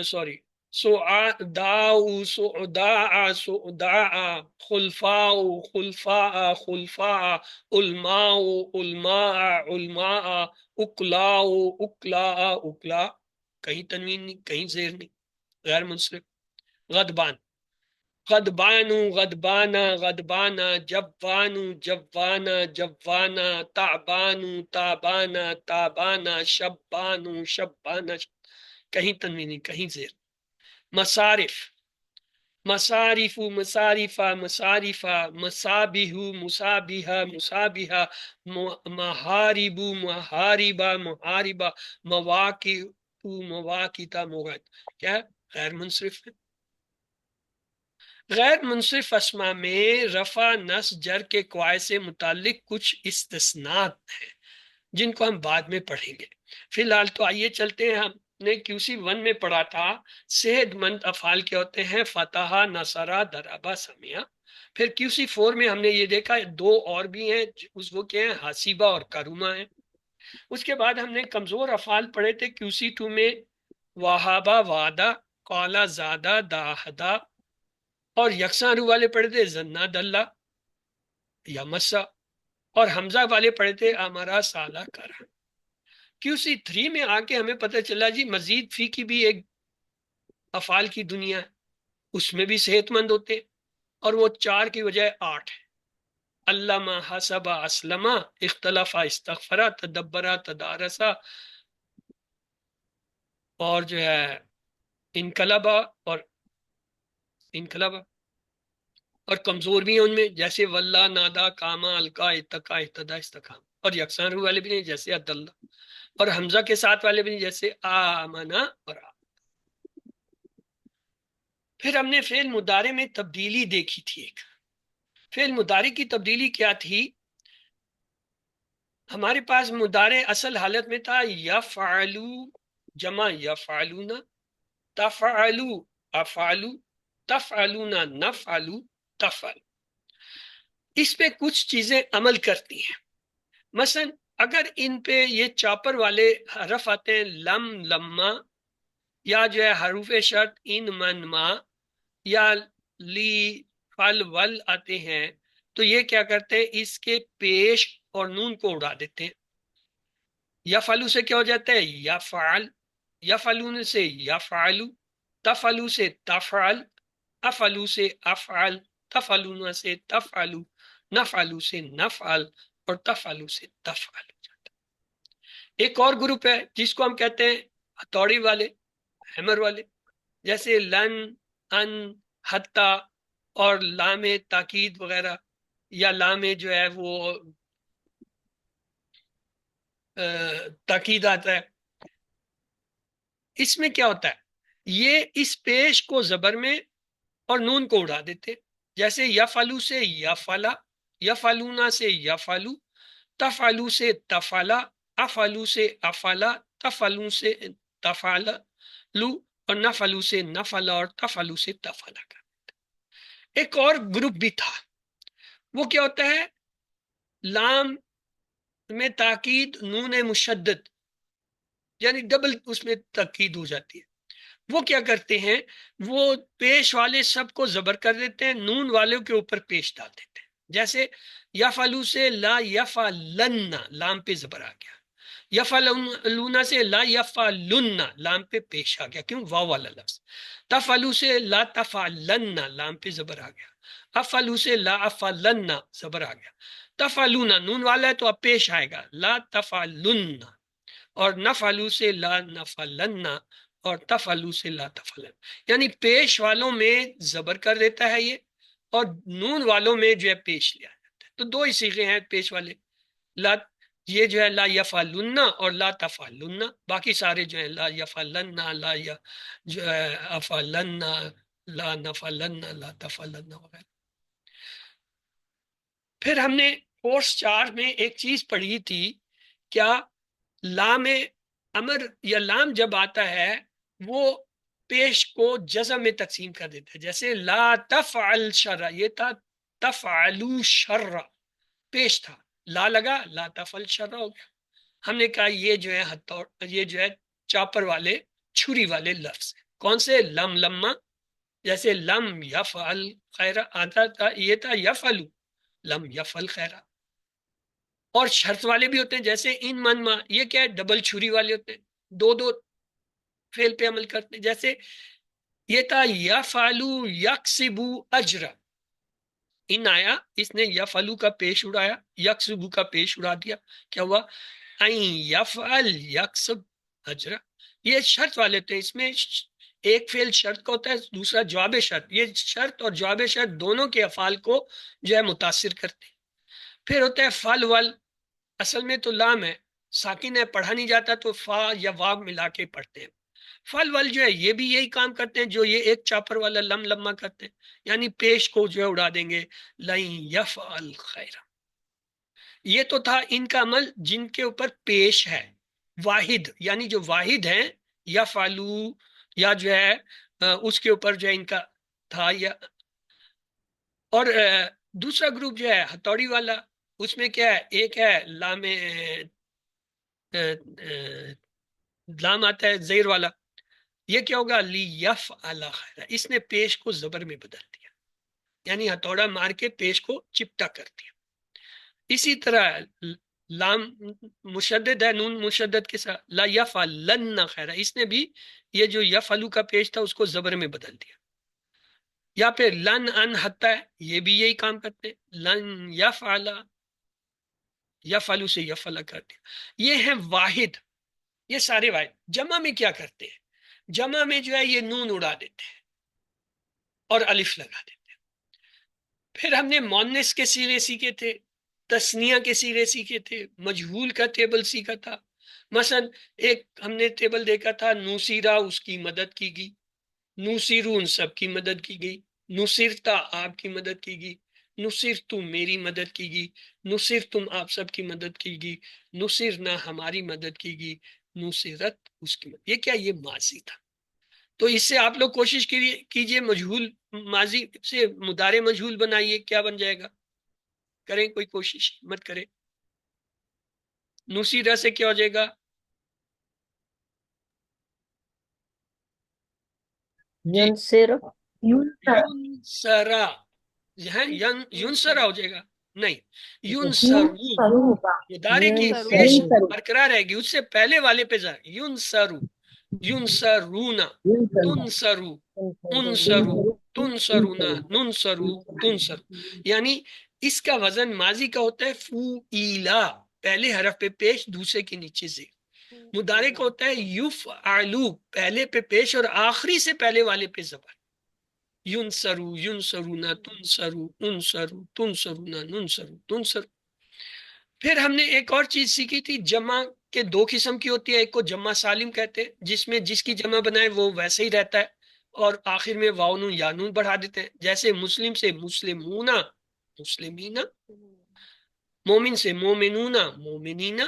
سوری سعداء سعداء سعداء، خلفاء خلفاء خلفاء، علماء علماء علماء، اکلاء اکلاء اکلاء۔ کہیں تنوین نہیں، کہیں زیر نہیں، غیر منصرف۔ غضبان، غضبان غضبان غضبان، جوان جوان جوان، تعبان تعبان تعبان، شبان شبان۔ کہیں تنوین نہیں، کہیں زیر۔ مصارف، مصارف مصارفہ مصارفہ، مصابیح مصابیحہ مصابیحہ، محارب محاربہ محاربہ، مواقع مواقع مواقع۔ کیا غیر منصرف ہے؟ غیر منصرف اسما میں رفع نصب جر کے قواعد سے متعلق کچھ استثناءات ہیں جن کو ہم بعد میں پڑھیں گے۔ فی الحال تو آئیے چلتے ہیں، ہم نے QC1 میں پڑھا تھا صحت مند افعال کیا ہوتے ہیں، فتح نصرہ ضربہ سمعہ۔ پھر QC4 میں ہم نے یہ دیکھا دو اور بھی ہیں، وہ کیا ہیں، حاسبہ اور کرمہ ہیں۔ اس کے بعد ہم نے کمزور افعال پڑھے تھے QC2 میں، وہابہ وعدہ، قالا زادہ داہدہ، اور یکساں روح والے پڑھے تھے زنا دلہ یا مسا، اور حمزہ والے پڑھے تھے امرا سالہ کرا۔ QC3 میں آ کے ہمیں پتہ چلا جی مزید فی کی بھی ایک افعال کی دنیا ہے، اس میں بھی صحت مند ہوتے، اور وہ 4 کی بجائے 8 ہے۔ علامہ حسبہ اسلمہ، اختلافہ استغفرہ، تدبرہ تدارسہ، اور جو ہے انقلبہ اور انقلبہ، اور کمزور بھی ہیں ان میں جیسے واللہ نادا کاما القا اتقا اہتدا استقام، اور یکساں روح والے بھی نہیں جیسے عداللہ، اور حمزہ کے ساتھ والے بھی نہیں جیسے آمنا اور آ۔ پھر ہم نے فعل مضارع میں تبدیلی دیکھی تھی۔ ایک فعل مضارع کی تبدیلی کیا تھی؟ ہمارے پاس مضارع اصل حالت میں تھا یفعلو جمع یفعلون، تفعلو افعلو، تفعلون نفعلو تفعل۔ اس پہ کچھ چیزیں عمل کرتی ہیں، مثلا اگر ان پہ یہ چاپر والے حرف آتے ہیں، لم لما، یا جو ہے حروف شرط ان من ما، یا لی فل ول آتے ہیں، تو یہ کیا کرتے ہیں، اس کے پیش اور نون کو اڑا دیتے ہیں۔ یفعلو سے کیا ہو جاتا ہے یفعل، یفعلون سے یفعلو، تفعلو سے تفعل، افعلو سے افعل، تفعلون سے تفعلو، نفعلو سے نفعل، اور تفعلو سے تفعل ہو جاتا ہے۔ ایک اور گروپ ہے جس کو ہم کہتے ہیں ہتھوڑی والے، ہیمر والے، جیسے لن، ان، حتی، اور لام تاکید وغیرہ، یا لام جو ہے وہ تاکید آتا ہے. اس میں کیا ہوتا ہے، یہ اس پیش کو زبر میں اور نون کو اڑا دیتے، جیسے یفعلو سے یفعلا، یفعلونا سے یفعلو، تفعلو سے تفعلا، افعلو سے افعلا، تفعلو سے تفعلا لو، اور نفعلو سے نفعلا، اور تفعلو سے تفعلا. ایک اور گروپ بھی تھا، وہ کیا ہوتا ہے، لام میں تاکید نون مشدد، یعنی ڈبل اس میں تاکید ہو جاتی ہے. وہ کیا کرتے ہیں، وہ پیش والے سب کو زبر کر دیتے ہیں، نون والوں کے اوپر پیش ڈال دیتے ہیں. جیسے یفعلو سے لا یفعلن، لام پہ زبر آ گیا. یفعلون سے لا یفعلن، لام پہ پیش آ گیا، کیوں، واو والا لفظ. تفعلو سے لا تفعلن، لام پہ زبر آ گیا. افعلو سے لا افعلن، زبر آ گیا. تفعلون، نون والا ہے تو اب پیش آئے گا، لا تفعلن. اور نفعلو سے لا نفعلن، اور تفعلو سے لا تفعلن، یعنی پیش والوں میں زبر کر دیتا ہے یہ، اور نون والوں میں جو ہے پیش لیا جاتا ہے. تو دو ہی صیغے ہیں پیش والے، لا، یہ جو ہے لا یفعلن اور لا تفعلن، باقی سارے جو ہیں لا یفعلن، لا جو ہے افعلن، لا نفعلن، لا تفعلن وغیرہ. پھر ہم نے کورس 4 میں ایک چیز پڑھی تھی، کیا لام امر یا لام جب آتا ہے وہ پیش کو جزم میں تقسیم کر دیتا ہے. جیسے لا تفعل شر، یہ تھا تفعلو شر، پیش تھا، لا لگا، لا تفعل شر ہو گیا. ہم نے کہا یہ جو ہے یہ جو ہے چاپر والے، چھری والے لفظ. کون سے، لم لما، جیسے لم یفعل خیر آتا تھا، یہ تھا یفعلو، لم یفعل خیرہ. اور شرط والے بھی ہوتے ہیں، جیسے ان من ما، یہ کیا ہے، ڈبل چھری والے ہوتے ہیں، دو دو فعل پہ عمل کرتے ہیں. جیسے یہ تھا یفعلو یکسبو اجرا، ان آیا، اس نے یفعلو کا پیش اڑایا، یکسبو کا پیش اڑا دیا، کیا ہوا، این یفعل یکسب اجرا. یہ شرط والے تھے، اس میں ایک فعل شرط کا ہوتا ہے، دوسرا جواب شرط. یہ شرط اور جواب شرط دونوں کے افعال کو جو ہے متاثر کرتے ہیں. پھر ہوتا ہے فل ول، اصل میں تو لام ہے، ساکن ہے، پڑھا نہیں جاتا تو فا یا واو ملا کے پڑھتے ہیں. فل ول جو ہے یہ بھی یہی کام کرتے ہیں جو یہ ایک چاپر والا لم لما کرتے ہیں، یعنی پیش کو جو ہے اڑا دیں گے، لن یفعل خیر. یہ تو تھا ان کا عمل جن کے اوپر پیش ہے، واحد، یعنی جو واحد ہیں، یفعلو، یا جو ہے اس کے اوپر جو ہے ان کا تھا. یا اور دوسرا گروپ جو ہے ہتھوڑی والا، اس میں کیا ہے، ایک ہے لام لام آتا ہے زیر والا، یہ کیا ہوگا، لی یف اعلی خیر، اس نے پیش کو زبر میں بدل دیا، یعنی ہتھوڑا مار کے پیش کو چپٹا کر دیا. اسی طرح لام مشدد ہے، نون مشدد کے ساتھ، لا یفعلن خیر، اس نے بھی یہ جو یفعلو کا پیش تھا اس کو زبر میں بدل دیا. یا پھر لن ان حتی ہے، یہ بھی یہی کام کرتے ہیں، لن یفعل، یفعلو سے یفعل کر دیا. یہ ہیں واحد، یہ سارے واحد. جمع میں کیا کرتے ہیں، جمع میں جو ہے یہ نون اڑا دیتے ہیں اور الف لگا دیتے ہیں. پھر ہم نے مونس کے سیغے سیکھے تھے، تسنیہ کے سیغے سیکھے تھے، مجہول کا ٹیبل سیکھا تھا. مثلا ایک ہم نے ٹیبل دیکھا تھا، نوسیرا، اس کی مدد کی گئی، نوسیرون سب کی مدد کی گئی، نصرتا آپ کی مدد کی گئی، نصر تم میری مدد کی گئی، نصر تم آپ سب کی مدد کی گئی، نصرنا ہماری مدد کی گئی، نصرت اس کی مدد. یہ کیا، یہ ماضی تھا. تو اس سے آپ لوگ کوشش کیجئے مجہول ماضی سے مضارع مجہول بنائیے، کیا بن جائے گا، کریں کوئی کوشش، مت کریں. نصیرہ سے کیا ہو جائے گا، ينصر یونسرا، یونسرا ہو جائے گا، نہیں، یونسرو، مضارع کی پیش برقرار رہے گی، اس سے پہلے والے پہ جائے، یونسرو، یونسرونا، تنسرو، انسرو، تنسرونا، ننسرو، تنسرو. یعنی اس کا وزن ماضی کا ہوتا ہے فوئیلا، پہلے حرف پہ پیش، دوسرے کے نیچے زیر. مضارع کا ہوتا ہے یفعلو، پہلے پہ پیش اور آخری سے پہلے والے پہ زبر. ینصرو، ینصرونا، تنصرو، انصرو، تنصرونا، ننصرو، تنصرو. پھر ہم نے ایک اور چیز سیکھی تھی، جمع کہ دو قسم کی ہوتی ہے، ایک کو جمع سالم کہتے ہیں جس میں جس کی جمع بنائے وہ ویسے ہی رہتا ہے اور آخر میں واو نون یا نون بڑھا دیتے ہیں، جیسے مسلم سے مسلمونا مسلمینا، مومن سے مومنونا مومنینا،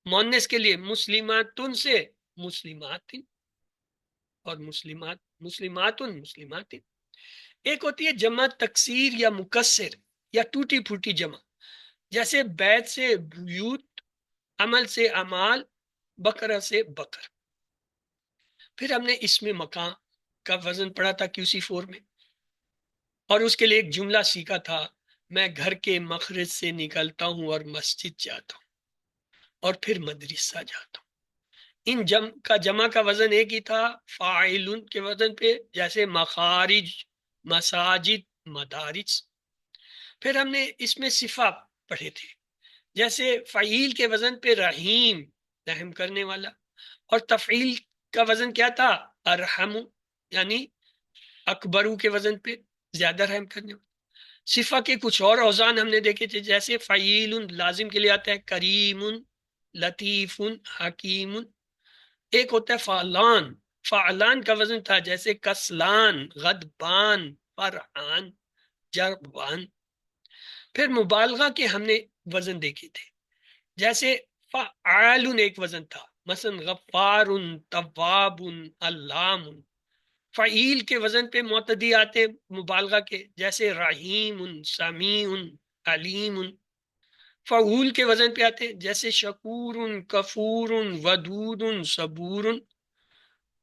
مونس کے لیے مسلماتن سے مسلمات اور مسلمات مسلماتن مسلمات۔ ایک ہوتی ہے جمع تکسیر یا مکسر یا ٹوٹی پھوٹی جمع، جیسے بیت سے بیوت، عمل سے اعمال، بقرہ سے بقر۔ پھر ہم نے اس میں مکان کا وزن پڑھا تھا QC4 میں، اور اس کے لیے ایک جملہ سیکھا تھا، میں گھر کے مخرج سے نکلتا ہوں اور مسجد جاتا ہوں اور پھر مدرسہ جاتا ہوں۔ ان جمع کا وزن ایک ہی تھا فاعلون کے وزن پہ، جیسے مخارج، مساجد، مدارس۔ پھر ہم نے اس میں صفہ پڑھے تھے، جیسے فعیل کے وزن پہ رحیم، رحم کرنے والا، اور تفعیل کا وزن کیا تھا ارحم، یعنی اکبرو کے وزن پہ زیادہ رحم کرنے والا۔ صفہ کے کچھ اور اوزان ہم نے دیکھے تھے، جیسے فعیل لازم کے لیے آتا ہے کریم، لطیف، حکیم۔ ایک ہوتا ہے فعلان، فعلان کا وزن تھا جیسے کسلان، غضبان، فرحان، جربان۔ پھر مبالغہ کے ہم نے وزن دیکھے تھے، جیسے فعال ایک وزن تھا، مثلا غفار، تواب، علام۔ فعیل کے وزن پہ معتدی آتے مبالغہ کے، جیسے رحیم، سمیع، علیم۔ فعول کے وزن پہ آتے جیسے شکور، کفور، ودود، صبور۔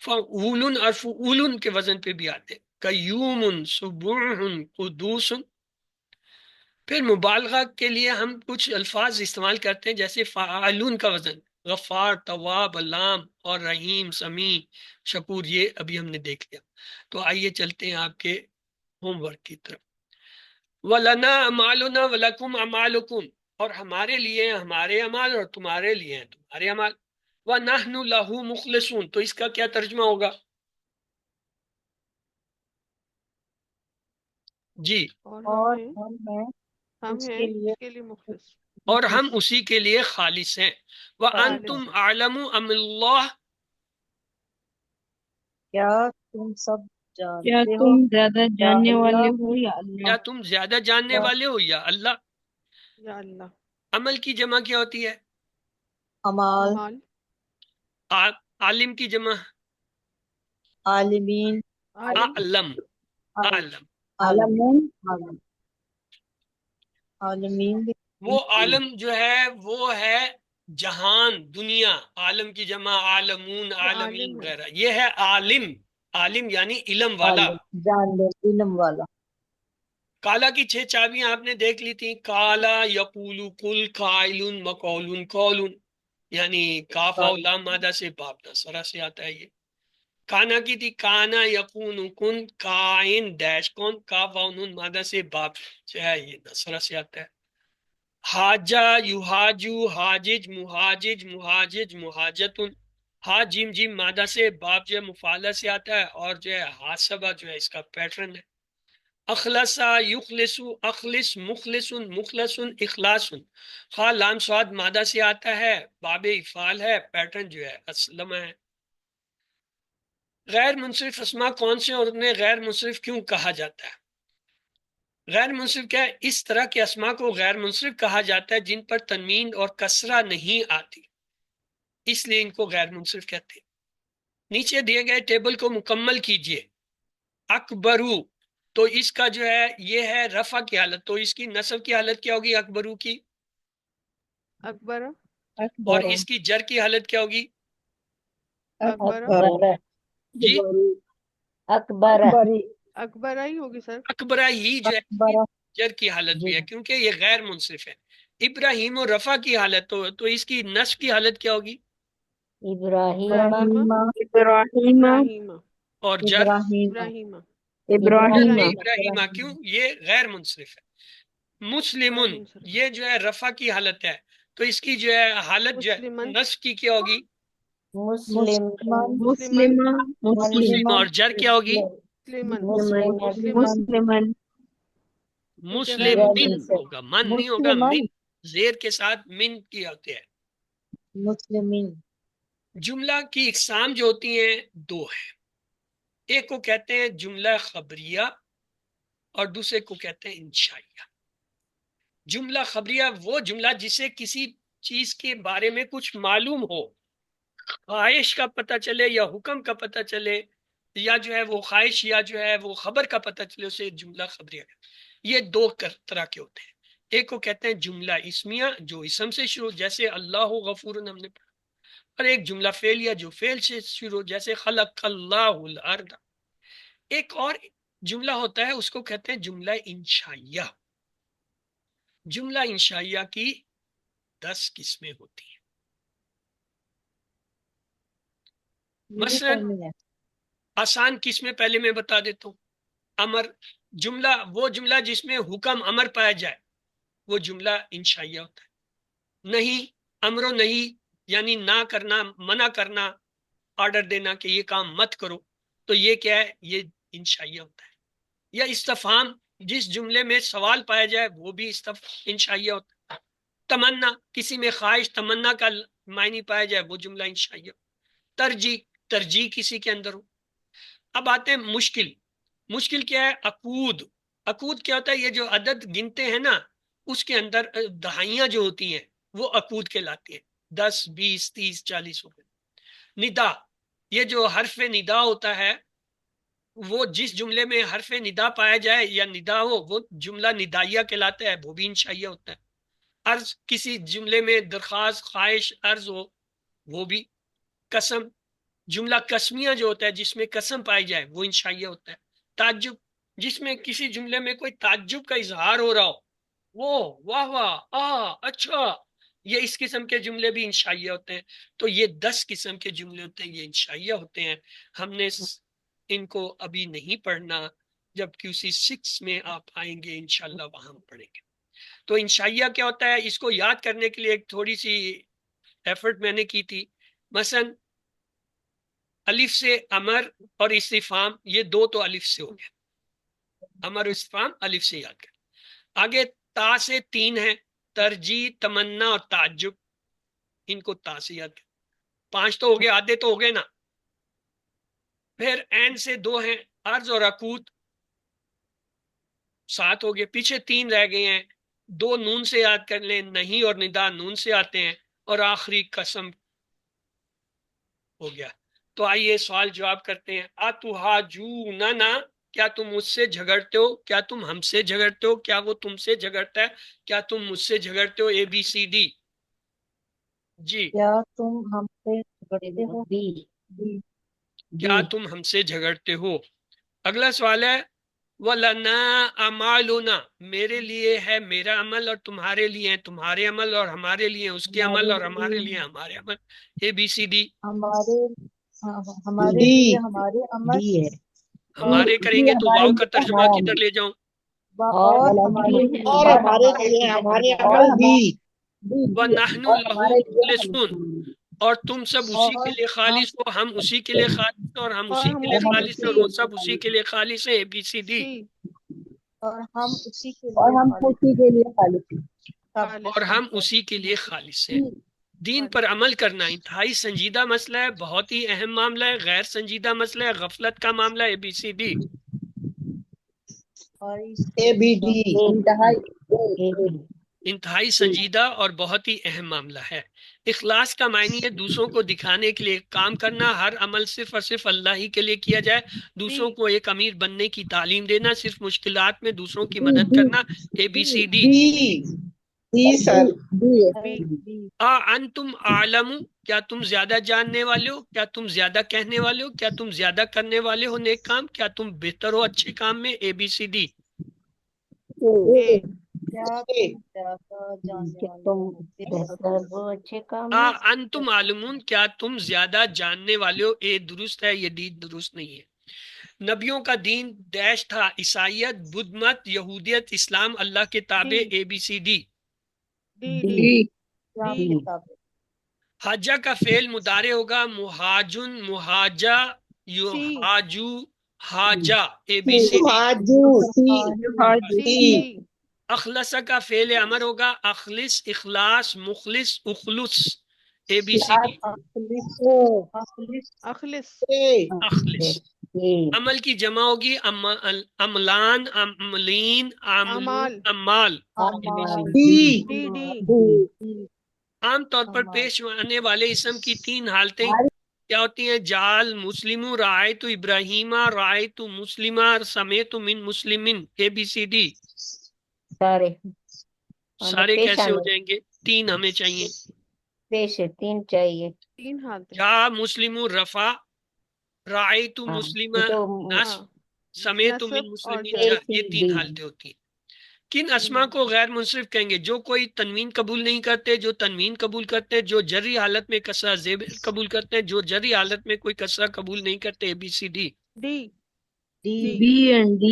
فعول اور فعول کے وزن پہ بھی آتے قیوم، سبوح، قدوس۔ پھر مبالغہ کے لیے ہم کچھ الفاظ استعمال کرتے ہیں، جیسے فعالون کا وزن غفار، تواب، علام، اور رحیم، سمیع، شکور، یہ ابھی ہم نے دیکھ لیا۔ تو آئیے چلتے ہیں آپ کے ہوم ورک کی طرف۔ وَلَنَا أَعْمَالُنَا وَلَكُمْ أَعْمَالُكُمْ، اور ہمارے لیے ہمارے اعمال اور تمہارے لیے ہیں تمہارے اعمال۔ وَنَحْنُ لَهُ مُخْلِصُونَ، تو اس کا کیا ترجمہ ہوگا؟ جی، اور ہم اس ہیں کے اس کے لیے مخلص۔ اور ہم اسی کے لیے خالص ہیں۔ وَأَنْتُمْ أَعْلَمُ أَمِ اللَّهِ، کیا تم سب کیا جانتے ہو تم زیادہ یا جاننے والے اللہ ہو یا کیا اللہ؟ تم زیادہ جاننے والے ہو یا اللہ؟ یا اللہ۔ عمل کی جمع کیا ہوتی ہے؟ امال، امال، عالم کی جمع عالمین، عالم، علم، عالم۔ عالمون، عالمین بھی وہ عالم جو ہے وہ ہے جہان، دنیا۔ عالم کی جمع عالمون، وہ عالمین عالم ہے۔ وغیرہ، یہ ہے عالم۔ عالم یعنی علم والا۔ عالم، جان لے، علم والا۔ کالا کی 6 چابیاں آپ نے دیکھ لی تھی، کالا، یقول، کل، قائل، مقول، قول، یعنی کاف و لام مادہ سے باب نصرہ سے آتا ہے۔ یہ کانا کی تھی، کانا، یکون، کن، کائن، ڈیش کون، کاف و نون مادہ سے باب جو ہے یہ نصرہ سے آتا ہے۔ حاجہ، یحاجو، حاجج، مہاجج، مہاجج، مہاجتن۔ ہا جیم جیم مادہ سے باب جو ہے مفعلہ سے آتا ہے، اور جو ہے حاسبہ جو ہے اس کا پیٹرن ہے۔ اخلصا، یخلص، اخلص، مخلص، مخلص، اخلاص۔ خا لام صاد مادہ سے آتا ہے، باب افعال ہے، پیٹرن جو ہے اسلم ہے۔ غیر منصرف اسما کون سے اور انہیں غیر منصرف کیوں کہا جاتا ہے؟ غیر منصرف کیا ہے؟ اس طرح کے اسما کو غیر منصرف کہا جاتا ہے جن پر تنوین اور کسرہ نہیں آتی، اس لیے ان کو غیر منصرف کہتے ہیں۔ نیچے دیے گئے ٹیبل کو مکمل کیجئے۔ اکبرو، تو اس کا جو ہے یہ ہے رفع کی حالت، تو اس کی نصب کی حالت کیا ہوگی اکبرو کی؟ اکبر، اور اس کی جر کی حالت کیا ہوگی؟ اکبر، جی، اکبر، اکبر ہی ہوگی سر۔ اکبرہ ہی جو ہے اکبر، جر کی حالت بھی ہے کیونکہ یہ غیر منصرف ہے۔ ابراہیم و رفع کی حالت تو اس کی نصب کی حالت کیا ہوگی؟ ابراہیم، ابراہیم، ابراہیم، ابراہیم، اور جر ابراہیم، ابراہیم، ابراہیم، ابراہیم، کیوں؟ یہ غیر منصرف ہے۔ مسلمن، غیر منصرف۔ یہ جو ہے رفع کی حالت ہے، تو اس کی جو ہے حالت جو ہے مسلمن، نصب کی کیا ہوگی؟ مسلم، مسلمہ، مسلم، اور جر کیا ہوگی؟ مسلمن، مسلم، مسلمن، مسلم غیر من منصرف، ہوگا، من نہیں ہوگا، مسلمن، من، زیر کے ساتھ من کی ہوتے ہیں۔ مسلمین. جملہ کی اقسام جو ہوتی ہیں دو ہیں، ایک کو کہتے ہیں جملہ خبریہ اور دوسرے کو کہتے ہیں انشائیہ. جملہ خبریہ وہ جملہ جسے کسی چیز کے بارے میں کچھ معلوم ہو، خواہش کا پتہ چلے یا حکم کا پتہ چلے، یا جو ہے وہ خواہش یا جو ہے وہ خبر کا پتہ چلے، اسے جملہ خبریہ. یہ دو طرح کے ہوتے ہیں. ایک کو کہتے ہیں جملہ اسمیہ جو اسم سے شروع، جیسے اللہ غفور ہم نے پڑھا، اور ایک جملہ فعلیہ جو فعل سے شروع، جیسے خلق اللہ الارض. ایک اور جملہ ہوتا ہے اس کو کہتے ہیں جملہ انشائیہ. جملہ انشائیہ کی 10 قسمیں ہوتی ہیں. مثلا آسان قسمیں پہلے میں بتا دیتا ہوں. امر جملہ، وہ جملہ جس میں حکم امر پایا جائے وہ جملہ انشائیہ ہوتا ہے. نہیں، امر و نہیں یعنی نہ کرنا، منع کرنا، آرڈر دینا کہ یہ کام مت کرو، تو یہ کیا ہے؟ یہ انشائیہ ہوتا ہے. یا استفہام، جس جملے میں سوال پایا جائے وہ بھی انشائیہ ہوتا ہے. تمنا، کسی میں خواہش تمنا کا معنی پایا جائے وہ جملہ انشائیہ. ترجیح، ترجیح کسی کے اندر ہو. اب آتے ہیں مشکل. مشکل کیا ہے؟ عقود. عقود کیا ہوتا ہے؟ یہ جو عدد گنتے ہیں نا، اس کے اندر دہائیاں جو ہوتی ہیں وہ عقود کہلاتی ہیں. 10 20 30 40 ہو گئے. ندا، یہ جو حرف ندا ہوتا ہے، وہ جس جملے میں حرف ندا پایا جائے یا ندا ہو وہ جملہ ندائیہ کہلاتا ہے، وہ بھی انشائیہ ہوتا ہے. عرض، کسی جملے میں درخواست، خواہش، عرض ہو وہ بھی. قسم، جملہ قسمیہ جو ہوتا ہے جس میں قسم پائی جائے وہ انشائیہ ہوتا ہے. تعجب، جس میں کسی جملے میں کوئی تعجب کا اظہار ہو رہا ہو، وہ واہ واہ اچھا، یہ اس قسم کے جملے بھی انشائیہ ہوتے ہیں. تو یہ 10 قسم کے جملے ہوتے ہیں، یہ انشائیہ ہوتے ہیں. ہم نے ان کو ابھی نہیں پڑھنا، جب QC 6 میں آپ آئیں گے انشاءاللہ وہاں پڑھیں گے. تو انشائیہ کیا ہوتا ہے؟ اس کو یاد کرنے کے لیے ایک تھوڑی سی ایفرٹ میں نے کی تھی. مثلا الف سے امر اور استفہام، یہ دو تو الف سے ہو گیا، امر و استفہام الف سے یاد کر. آگے تا سے 3 ہیں، ترجیح، تمنا اور تعجب، ان کو تا سے یاد کر. 5 تو ہو گئے، آدھے تو ہو گئے نا. پھر عین سے 2 ہیں، عرض اور عقود، 7 ہو گئے. پیچھے 3 رہ گئے ہیں، 2 نون سے یاد کر لیں، نہیں اور ندا نون سے آتے ہیں، اور آخری قسم ہو گیا. تو آئیے سوال جواب کرتے ہیں. اتحاجوننا، کیا تم مجھ سے جھگڑتے ہو؟ کیا تم ہم سے جھگڑتے ہو؟ کیا وہ تم سے جھگڑتا ہے؟ کیا تم مجھ سے جھگڑتے ہو؟ ABCD. جی، کیا تم ہم سے جھگڑتے ہو؟ کیا تم ہم سے جھگڑتے ہو؟ اگلا سوال ہے وَلَنَا أَعْمَالُنَا، میرے لیے ہے میرا عمل اور تمہارے لیے ہے تمہارے عمل، اور ہمارے لیے اس کے عمل، اور ہمارے لیے ہمارے عمل. ABCD. ہمارے لیے ہمارے عمل ہمارے کریں گے تو واو کا ترجمہ کدھر لے جاؤں؟ اور اور ہمارے لیے ہمارے عمل بھی. وَنَحْنُ لَهُ مُخْلِصُونَ، اور تم سب اسی کے لیے خالص ہو، ہم اسی کے لیے خالص ہیں، اور ہم اسی کے لیے خالص ہیں، اور وہ سب اسی کے لیے خالص ہیں. ABCD. اور ہم اسی کے لیے خالص ہیں. اور ہم اسی کے لیے خالص ہیں. دین پر عمل کرنا انتہائی سنجیدہ مسئلہ ہے، بہت ہی اہم معاملہ ہے. غیر سنجیدہ مسئلہ ہے، غفلت کا معاملہ ہے. ABCD. ABD. انتہائی سنجیدہ اور بہت ہی اہم معاملہ ہے. اخلاص کا معنی ہے دوسروں کو دکھانے کے لیے کام کرنا، ہر عمل صرف اور صرف اللہ ہی کے لیے کیا جائے. دوسروں کو ایک امیر بننے کی تعلیم دینا، صرف مشکلات میں دوسروں کی مدد کرنا. ABCD. جی سر. انتم عالم، کیا تم زیادہ جاننے والے ہو؟ کیا تم زیادہ کہنے والے ہو؟ کیا تم زیادہ کرنے والے ہو نیک کام؟ کیا تم بہتر ہو اچھے کام میں؟ ABCD. بہتر ہو اچھے کام میں. انتم عالمون، کیا تم زیادہ جاننے والے ہو؟ A درست ہے، یہ D درست نہیں ہے. نبیوں کا دین ڈیش تھا، عیسائیت، بدھ مت، یہودیت، اسلام، اللہ کے تابع. ABCD. حاجہ کا فعل مضارع ہوگا مہاجن، مہاجہ، یحاجو، حاجہ. ABCD. اخلص کا فعل امر ہوگا اخلص، اخلاص، مخلص، اخلص. ABCD اخلص اخلص. عمل کی جمع ہوگی عملان، عملین، عاملون، عمال. ڈی عام طور پر پیش آنے والے اسم کی 3 حالتیں کیا ہوتی ہیں؟ جال، مسلم، رائت ابراہیمہ، رائت مسلمہ، سمیت من مسلمن. ABCD سارے کیسے ہو جائیں گے؟ 3 ہمیں چاہیے. پیش 3 چاہیے. 3 حالتیں. جا مسلم رفع، رائت مسلمہ نصب، سمیت من مسلمین جا. یہ 3 حالتیں ہوتی ہیں. کن اسما کو غیر منصرف کہیں گے؟ جو کوئی تنوین قبول نہیں کرتے، جو تنوین قبول کرتے ہیں، جو جری حالت میں کسرہ زیبر قبول کرتے ہیں، جو جری حالت میں کوئی کسرہ قبول نہیں کرتے. ABCD D B and D.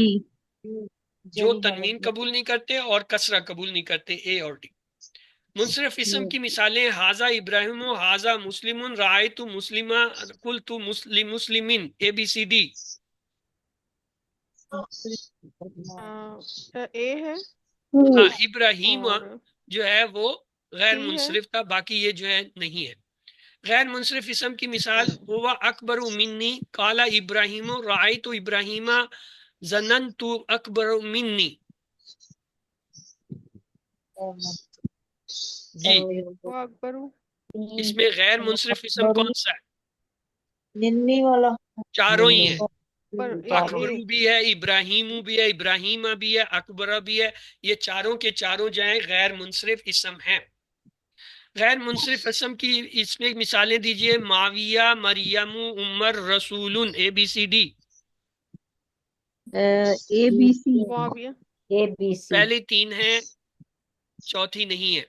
جو تنوین قبول نہیں کرتے اور کسرہ قبول نہیں کرتے. A اور D. منصرف اسم کی مثالیں حاذا ابراہیم، حاذا مسلم، رأیت مسلمہ، قلت مسلمین. ABCD اے ہے ہاں ابراہیم اور جو ہے وہ غیر سی ہے. منصرف تھا، باقی یہ جو ہے نہیں ہے. غیر منصرف اسم کی مثال ہوا اکبر منی، قال ابراہیم، رأیت ابراہیم، ظننت اکبر منی. جی وہ اکبر اس میں غیر منصرف اسم کون سا ہے؟ ننی والا چاروں ہی ہیں. پر اکبرو بھی ہے، ابراہیمو بھی ہے، ابراہیمہ بھی ہے، اکبرہ بھی ہے. یہ چاروں کے چاروں جو ہیں غیر منصرف اسم ہیں. غیر منصرف اسم کی اس میں مثالیں دیجئے. معاویہ، مریم، عمر، رسول. ABCD ABC. معاویہ ABC پہلی 3 ہیں، چوتھی نہیں ہے.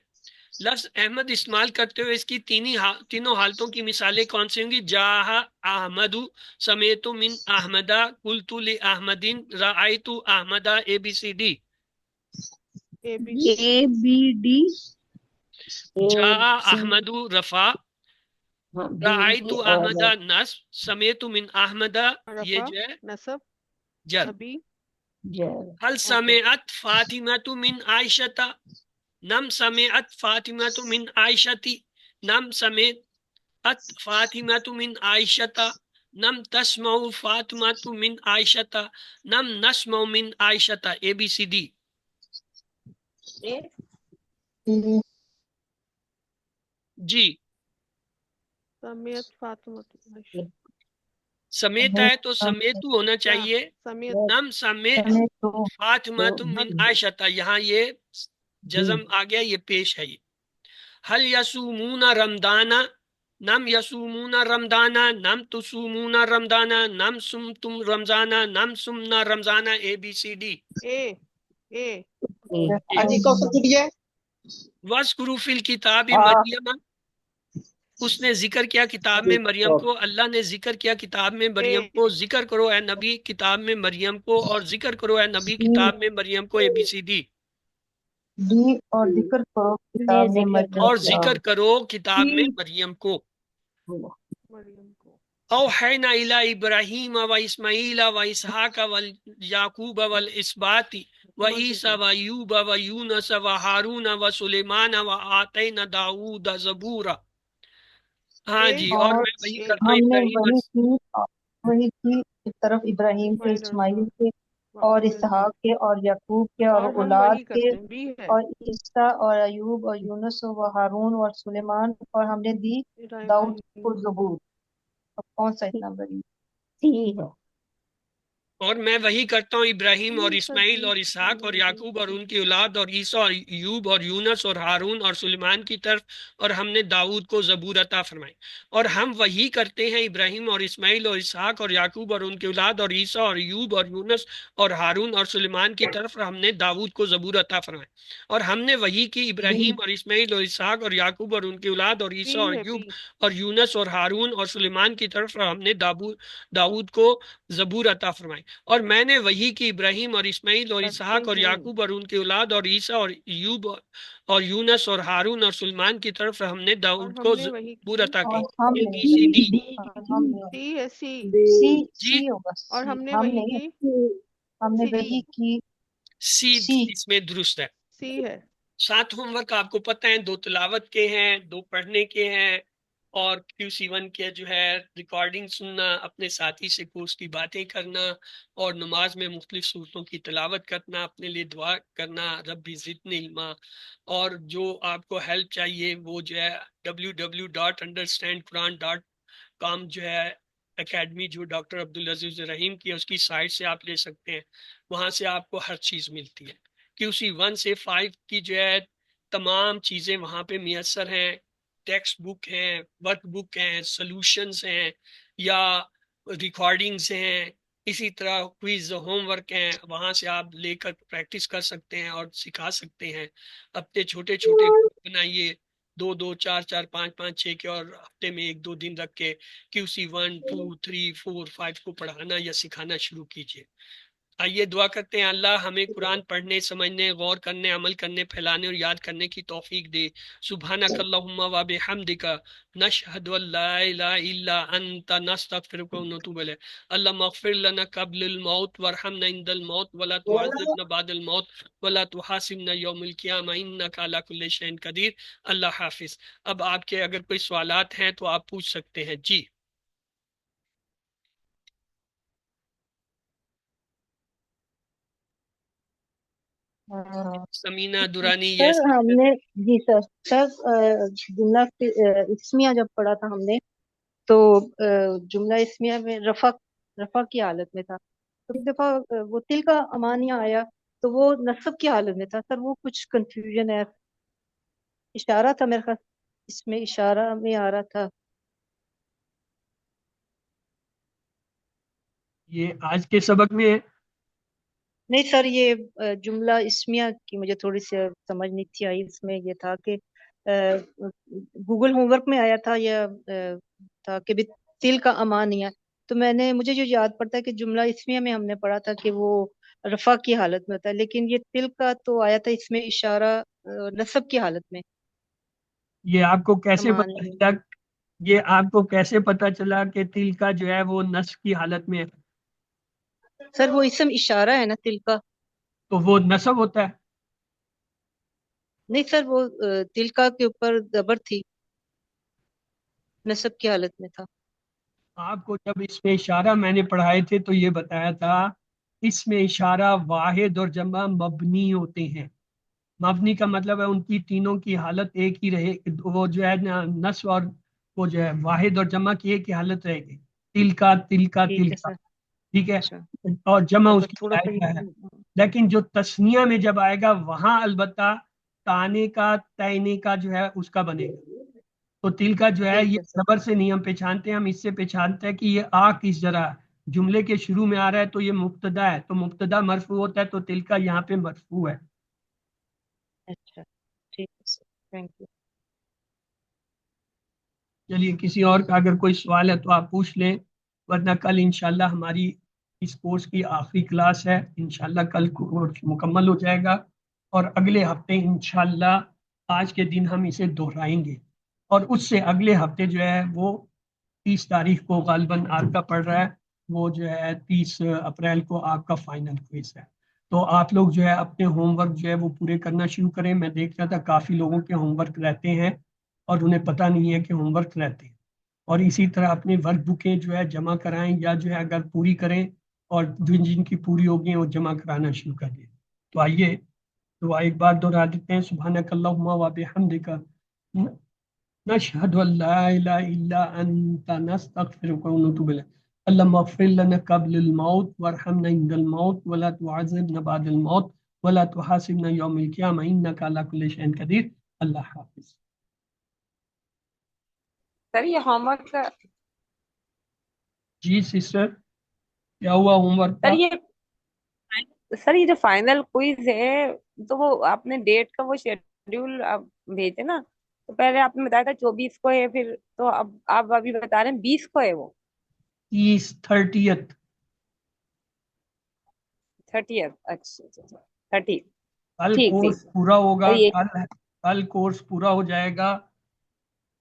لفظ احمد استعمال کرتے ہوئے اس کی تینوں حالتوں کی مثالیں کون سی ہوں گی؟ جاہ احمد، سمیت من احمدہ، قلت لاحمدین، رأیت احمدہ. ABCD A B A B D. جاء احمد رفع، رأیت احمدہ نصب، سمیت من احمدہ یہ رفع جو ہے نصب جر. ابھی هل سمعت فاطمة من عائشة؟ نم سمعت فاطمة من عائشة، نم سمعت فاطمة من عائشة، نم تسمع فاطمة من عائشة، نم نسمع من عائشة. ABCD جی سمیت فاطمہ سمیت ہے تو سمیتو ہونا چاہیے. سمیت نم سمیت فاطمة من عائشة، یہاں یہ جزم آ گیا، یہ پیش ہے. یہ حل یسومون رمضانا، نم یسومون رمضانا، نم تسومون رمضانا، نم سمتم رمضانا، نم سمنا رمضانا. ABCD اے اجی کو سکھیے. وَاذْكُرُوا فِي الْكِتَابِ مریم، اس نے ذکر کیا کتاب میں مریم کو. اللہ نے ذکر کیا کتاب میں مریم کو. ذکر کرو اے نبی کتاب میں مریم کو، اور ذکر کرو اے نبی کتاب میں مریم کو. ABCD اور ذکر کرو کتاب میں مریم اور ذکر کرو کتاب میں مریم کو. مریم کو. اوحینا الی ابراہیم و اسماعیل و اسحاق و یعقوب و الاسباط و عیسی و ایوب و یونس و ہارون و سلیمان و آتینا داؤد زبورا. ہاں جی، اور میں وہی کرتا ہوں ہم نے ابراہیم وہی کی ایک طرف ابراہیم کے، اسماعیل کے اور اسحاق کے اور یعقوب کے اور ہم اولاد وہی کے کرتے ہیں. بی ہے اور عیسیٰ اور ایوب اور یونس و ہارون اور سلیمان، اور ہم نے دی داؤد کو زبور. اب کون سا نمبر ہے؟ اور میں وہی کرتا ہوں ابراہیم اور اسماعیل اور اسحاق اور یعقوب اور ان کی اولاد اور عیسیٰ اور ایوب اور یونس اور ہارون اور سلیمان کی طرف، اور ہم نے داؤد کو زبور عطا فرمائی. اور ہم وہی کرتے ہیں ابراہیم اور اسماعیل اور اسحاق اور یعقوب اور ان کی اولاد اور عیسیٰ اور ایوب اور یونس اور ہارون اور سلیمان کی طرف، اور ہم نے داؤد کو زبور عطا فرمائی. اور ہم نے وہی کی ابراہیم اور اسماعیل اور اسحاق اور یعقوب اور ان کی اولاد اور عیسیٰ اور ایوب اور یونس اور ہارون اور سلیمان کی طرف، اور ہم نے داؤد کو زبور عطا فرمائی. اور میں نے وہی کی ابراہیم اور اسماعیل اور اسحاق اور یعقوب اور ان کی اولاد اور عیسیٰ اور ایوب اور یونس اور ہارون اور سلیمان کی طرف، ہم نے داؤد کو زبور عطا کی. ABCD جی اور ہم نے وہی کی وہی کی سی اس میں درست ہے. سی ہے. 7 ہوم ورک آپ کو پتہ ہیں، 2 تلاوت کے ہیں، 2 پڑھنے کے ہیں، اور QC1 کے جو ہے ریکارڈنگ سننا، اپنے ساتھی سے کورس کی باتیں کرنا، اور نماز میں مختلف صورتوں کی تلاوت کرنا، اپنے لیے دعا کرنا ربی زدنی علما۔ اور جو آپ کو ہیلپ چاہیے وہ جو ہے www.understandquran.com جو ہے اکیڈمی جو ڈاکٹر عبدالعزیز رحیم کی ہے، اس کی سائٹ سے آپ لے سکتے ہیں، وہاں سے آپ کو ہر چیز ملتی ہے۔ QC1 سے 5 کی جو ہے تمام چیزیں وہاں پہ میسر ہیں، ٹیکسٹ بک ہیں، ورک بک ہیں، سلوشنز ہیں، یا ریکارڈنگز ہیں، اسی طرح کوئز ہوم ورک ہیں، وہاں سے آپ لے کر پریکٹس کر سکتے ہیں اور سکھا سکتے ہیں۔ اپنے چھوٹے چھوٹے گروپ بنائیے، 2 2 4 4 5 5 6 کے، اور ہفتے میں 1 2 دن رکھ کے QC1 2 3 4 5 کو پڑھانا یا سکھانا شروع کیجیے۔ آئیے دعا کرتے ہیں اللہ ہمیں قرآن پڑھنے، سمجھنے، غور کرنے، عمل کرنے، پھیلانے اور یاد کرنے کی توفیق دے۔ سبحانک اللہم و بحمدک نشہد ان لا الہ الا انت نستغفرک و نتوب الیک۔ اللہم اغفر لنا قبل الموت وارحمنا عند الموت ولا تعذبنا بعد الموت ولا تحاسبنا یوم القیامہ انک علی کل شیء قدیر۔ اللہ حافظ۔ اب آپ کے اگر کوئی سوالات ہیں تو آپ پوچھ سکتے ہیں۔ جی سمینہ دورانی، سر یس ہم نے جی سر جملہ اسمیہ جب پڑھا تھا ہم نے، تو جملہ اسمیہ میں رفع کی حالت میں تھا، تو ایک دفعہ وہ تل کا امانیہ آیا تو وہ نصب کی حالت میں تھا۔ سر وہ کچھ کنفیوژن ہے، اشارہ تھا میرے خیال، اس میں اشارہ میں آ رہا تھا۔ یہ آج کے سبق میں نہیں سر، یہ جملہ اسمیہ کی مجھے تھوڑی سی سمجھ نہیں تھی آئی۔ اس میں یہ تھا کہ گوگل ہوم ورک میں آیا تھا، یا تھا کہ تل کا امانیہ، تو مجھے جو یاد پڑتا ہے کہ جملہ اسمیہ میں ہم نے پڑھا تھا کہ وہ رفع کی حالت میں ہوتا ہے، لیکن یہ تل کا تو آیا تھا اس میں اشارہ نصب کی حالت میں۔ یہ آپ کو کیسے پتا امانیہ چلا، یہ آپ کو کیسے پتا چلا کہ تل کا جو ہے وہ نصب کی حالت میں ہے؟ سر وہ اسم اشارہ ہے نا تل کا۔ تو وہ نصب ہوتا ہے؟ نہیں سر، وہ تل کا کے اوپر زبر تھی، نصب کی حالت میں تھا۔ آپ کو جب اس میں اشارہ میں نے پڑھائے تھے تو یہ بتایا تھا اس میں اشارہ واحد اور جمع مبنی ہوتے ہیں۔ مبنی کا مطلب ہے ان کی تینوں کی حالت ایک ہی رہے، وہ جو ہے نصب اور وہ جو ہے واحد اور جمع کی ایک ہی حالت رہے گی، تل کا تل کا ٹھیک تل ہے کا، سر، ٹھیک ہے، اچھا اور جمع اس اگر کی تھوڑا سا ظاہر ہے۔ لیکن جو تسنیہ میں جب آئے گا وہاں البتہ تانے کا تینے کا جو ہے اس کا بنے گا۔ تو تل کا جو ہے یہ ٹھیک ہے سر، زبر سے نہیں ہم پہچانتے، ہم اس سے پہچانتے ہیں کہ یہ آ کس جرا جملے کے شروع میں آ رہا ہے، تو یہ مبتدا ہے، تو مبتدا مرفوع ہوتا ہے، تو تل کا یہاں پہ مرفوع ہے۔ اچھا ٹھیک ہے سر، تھینک یو۔ چلیے کسی اور کا اگر کوئی سوال ہے تو آپ پوچھ لیں، ورنہ کل انشاءاللہ ہماری اس کورس کی آخری کلاس ہے، انشاءاللہ کل کورس مکمل ہو جائے گا، اور اگلے ہفتے انشاءاللہ آج کے دن ہم اسے دہرائیں گے، اور اس سے اگلے ہفتے جو ہے وہ 30 تاریخ کو غالباً آپ کا پڑ رہا ہے، وہ جو ہے 30 اپریل کو آپ کا فائنل کوئز ہے۔ تو آپ لوگ جو ہے اپنے ہوم ورک جو ہے وہ پورے کرنا شروع کریں۔ میں دیکھ رہا تھا کافی لوگوں کے ہوم ورک رہتے ہیں اور انہیں پتہ نہیں ہے کہ ہوم ورک رہتے ہیں، اور اسی طرح اپنی ورک بکیں جو ہے جمع کرائیں، یا جو ہے اگر پوری کریں، اور جن جن کی پوری ہوگی وہ جمع کرانا شروع کر دیں۔ تو آئیے دعا ایک بار دہرا دیتے ہیں، سبحانک اللہم و بحمدک نشہد ان لا الہ الا انت نستغفرک و نتوب الیک۔ اللہم اغفر لنا قبل الموت وارحمنا عند الموت ولا تعذبنا بعد الموت ولا تحاسبنا یوم القیامہ انک علی کل شیء قدیر۔ اللہ حافظ۔ سر یہ ہوم ورک جی سسٹر، کیا ہوا ہوم ورک کا؟ سر یہ جو فائنل کوئز ہے تو وہ آپ نے ڈیٹ کا وہ شیڈیول بھیجے نا، تو پہلے آپ نے بتایا تھا 24 کو ہے، پھر تو اب آپ ابھی بتا رہے ہیں 20 کو ہے، وہ 30 30th۔ اچھا 30۔ کل ٹھیک کورس ٹھیک پورا ہوگا، سر، یہ کل کورس پورا ہو جائے گا۔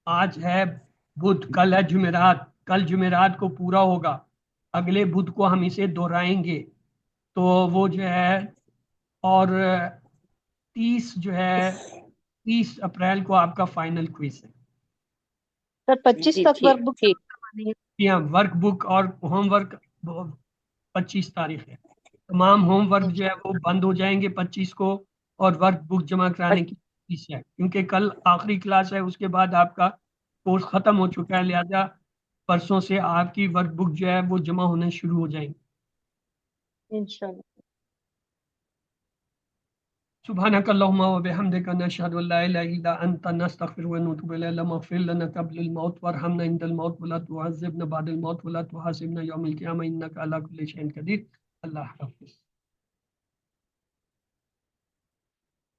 آج ہے بدھ، کل ہے جمعرات، کل جمعرات کو پورا ہوگا، اگلے بدھ کو ہم اسے دہرائیں گے، تو وہ جو ہے، اور 30 جو ہے 30 اپریل کو آپ کا فائنل کوئز ہے۔ سر 25 جی تک ٹھیک ورک بک ٹھیک کرانی ہے. یہاں ورک بک اور ہوم ورک 25 تاریخ ہے. تمام ہوم ورک جو ہے وہ بند ہو جائیں گے 25 کو، اور ورک بک جمع کرانے کی 25 ہے، کیونکہ کل آخری کلاس ہے، اس کے بعد آپ کا کورس ختم ہو چکا ہے، لہذا پرسوں سے آپ کی ورک بک جو ہے وہ جمع ہونے شروع ہو جائیں گے. انشاءاللہ. سبحانك اللهم وبحمدك نشهد ان لا اله الا انت نستغفرك ونتوب اليك. اللهم اغفر لنا قبل الموت وارحمنا عند الموت ولا تعذبنا بعد الموت ولا تحاسبنا يوم القيامه انك على كل شيء قدير. اللہ حافظ.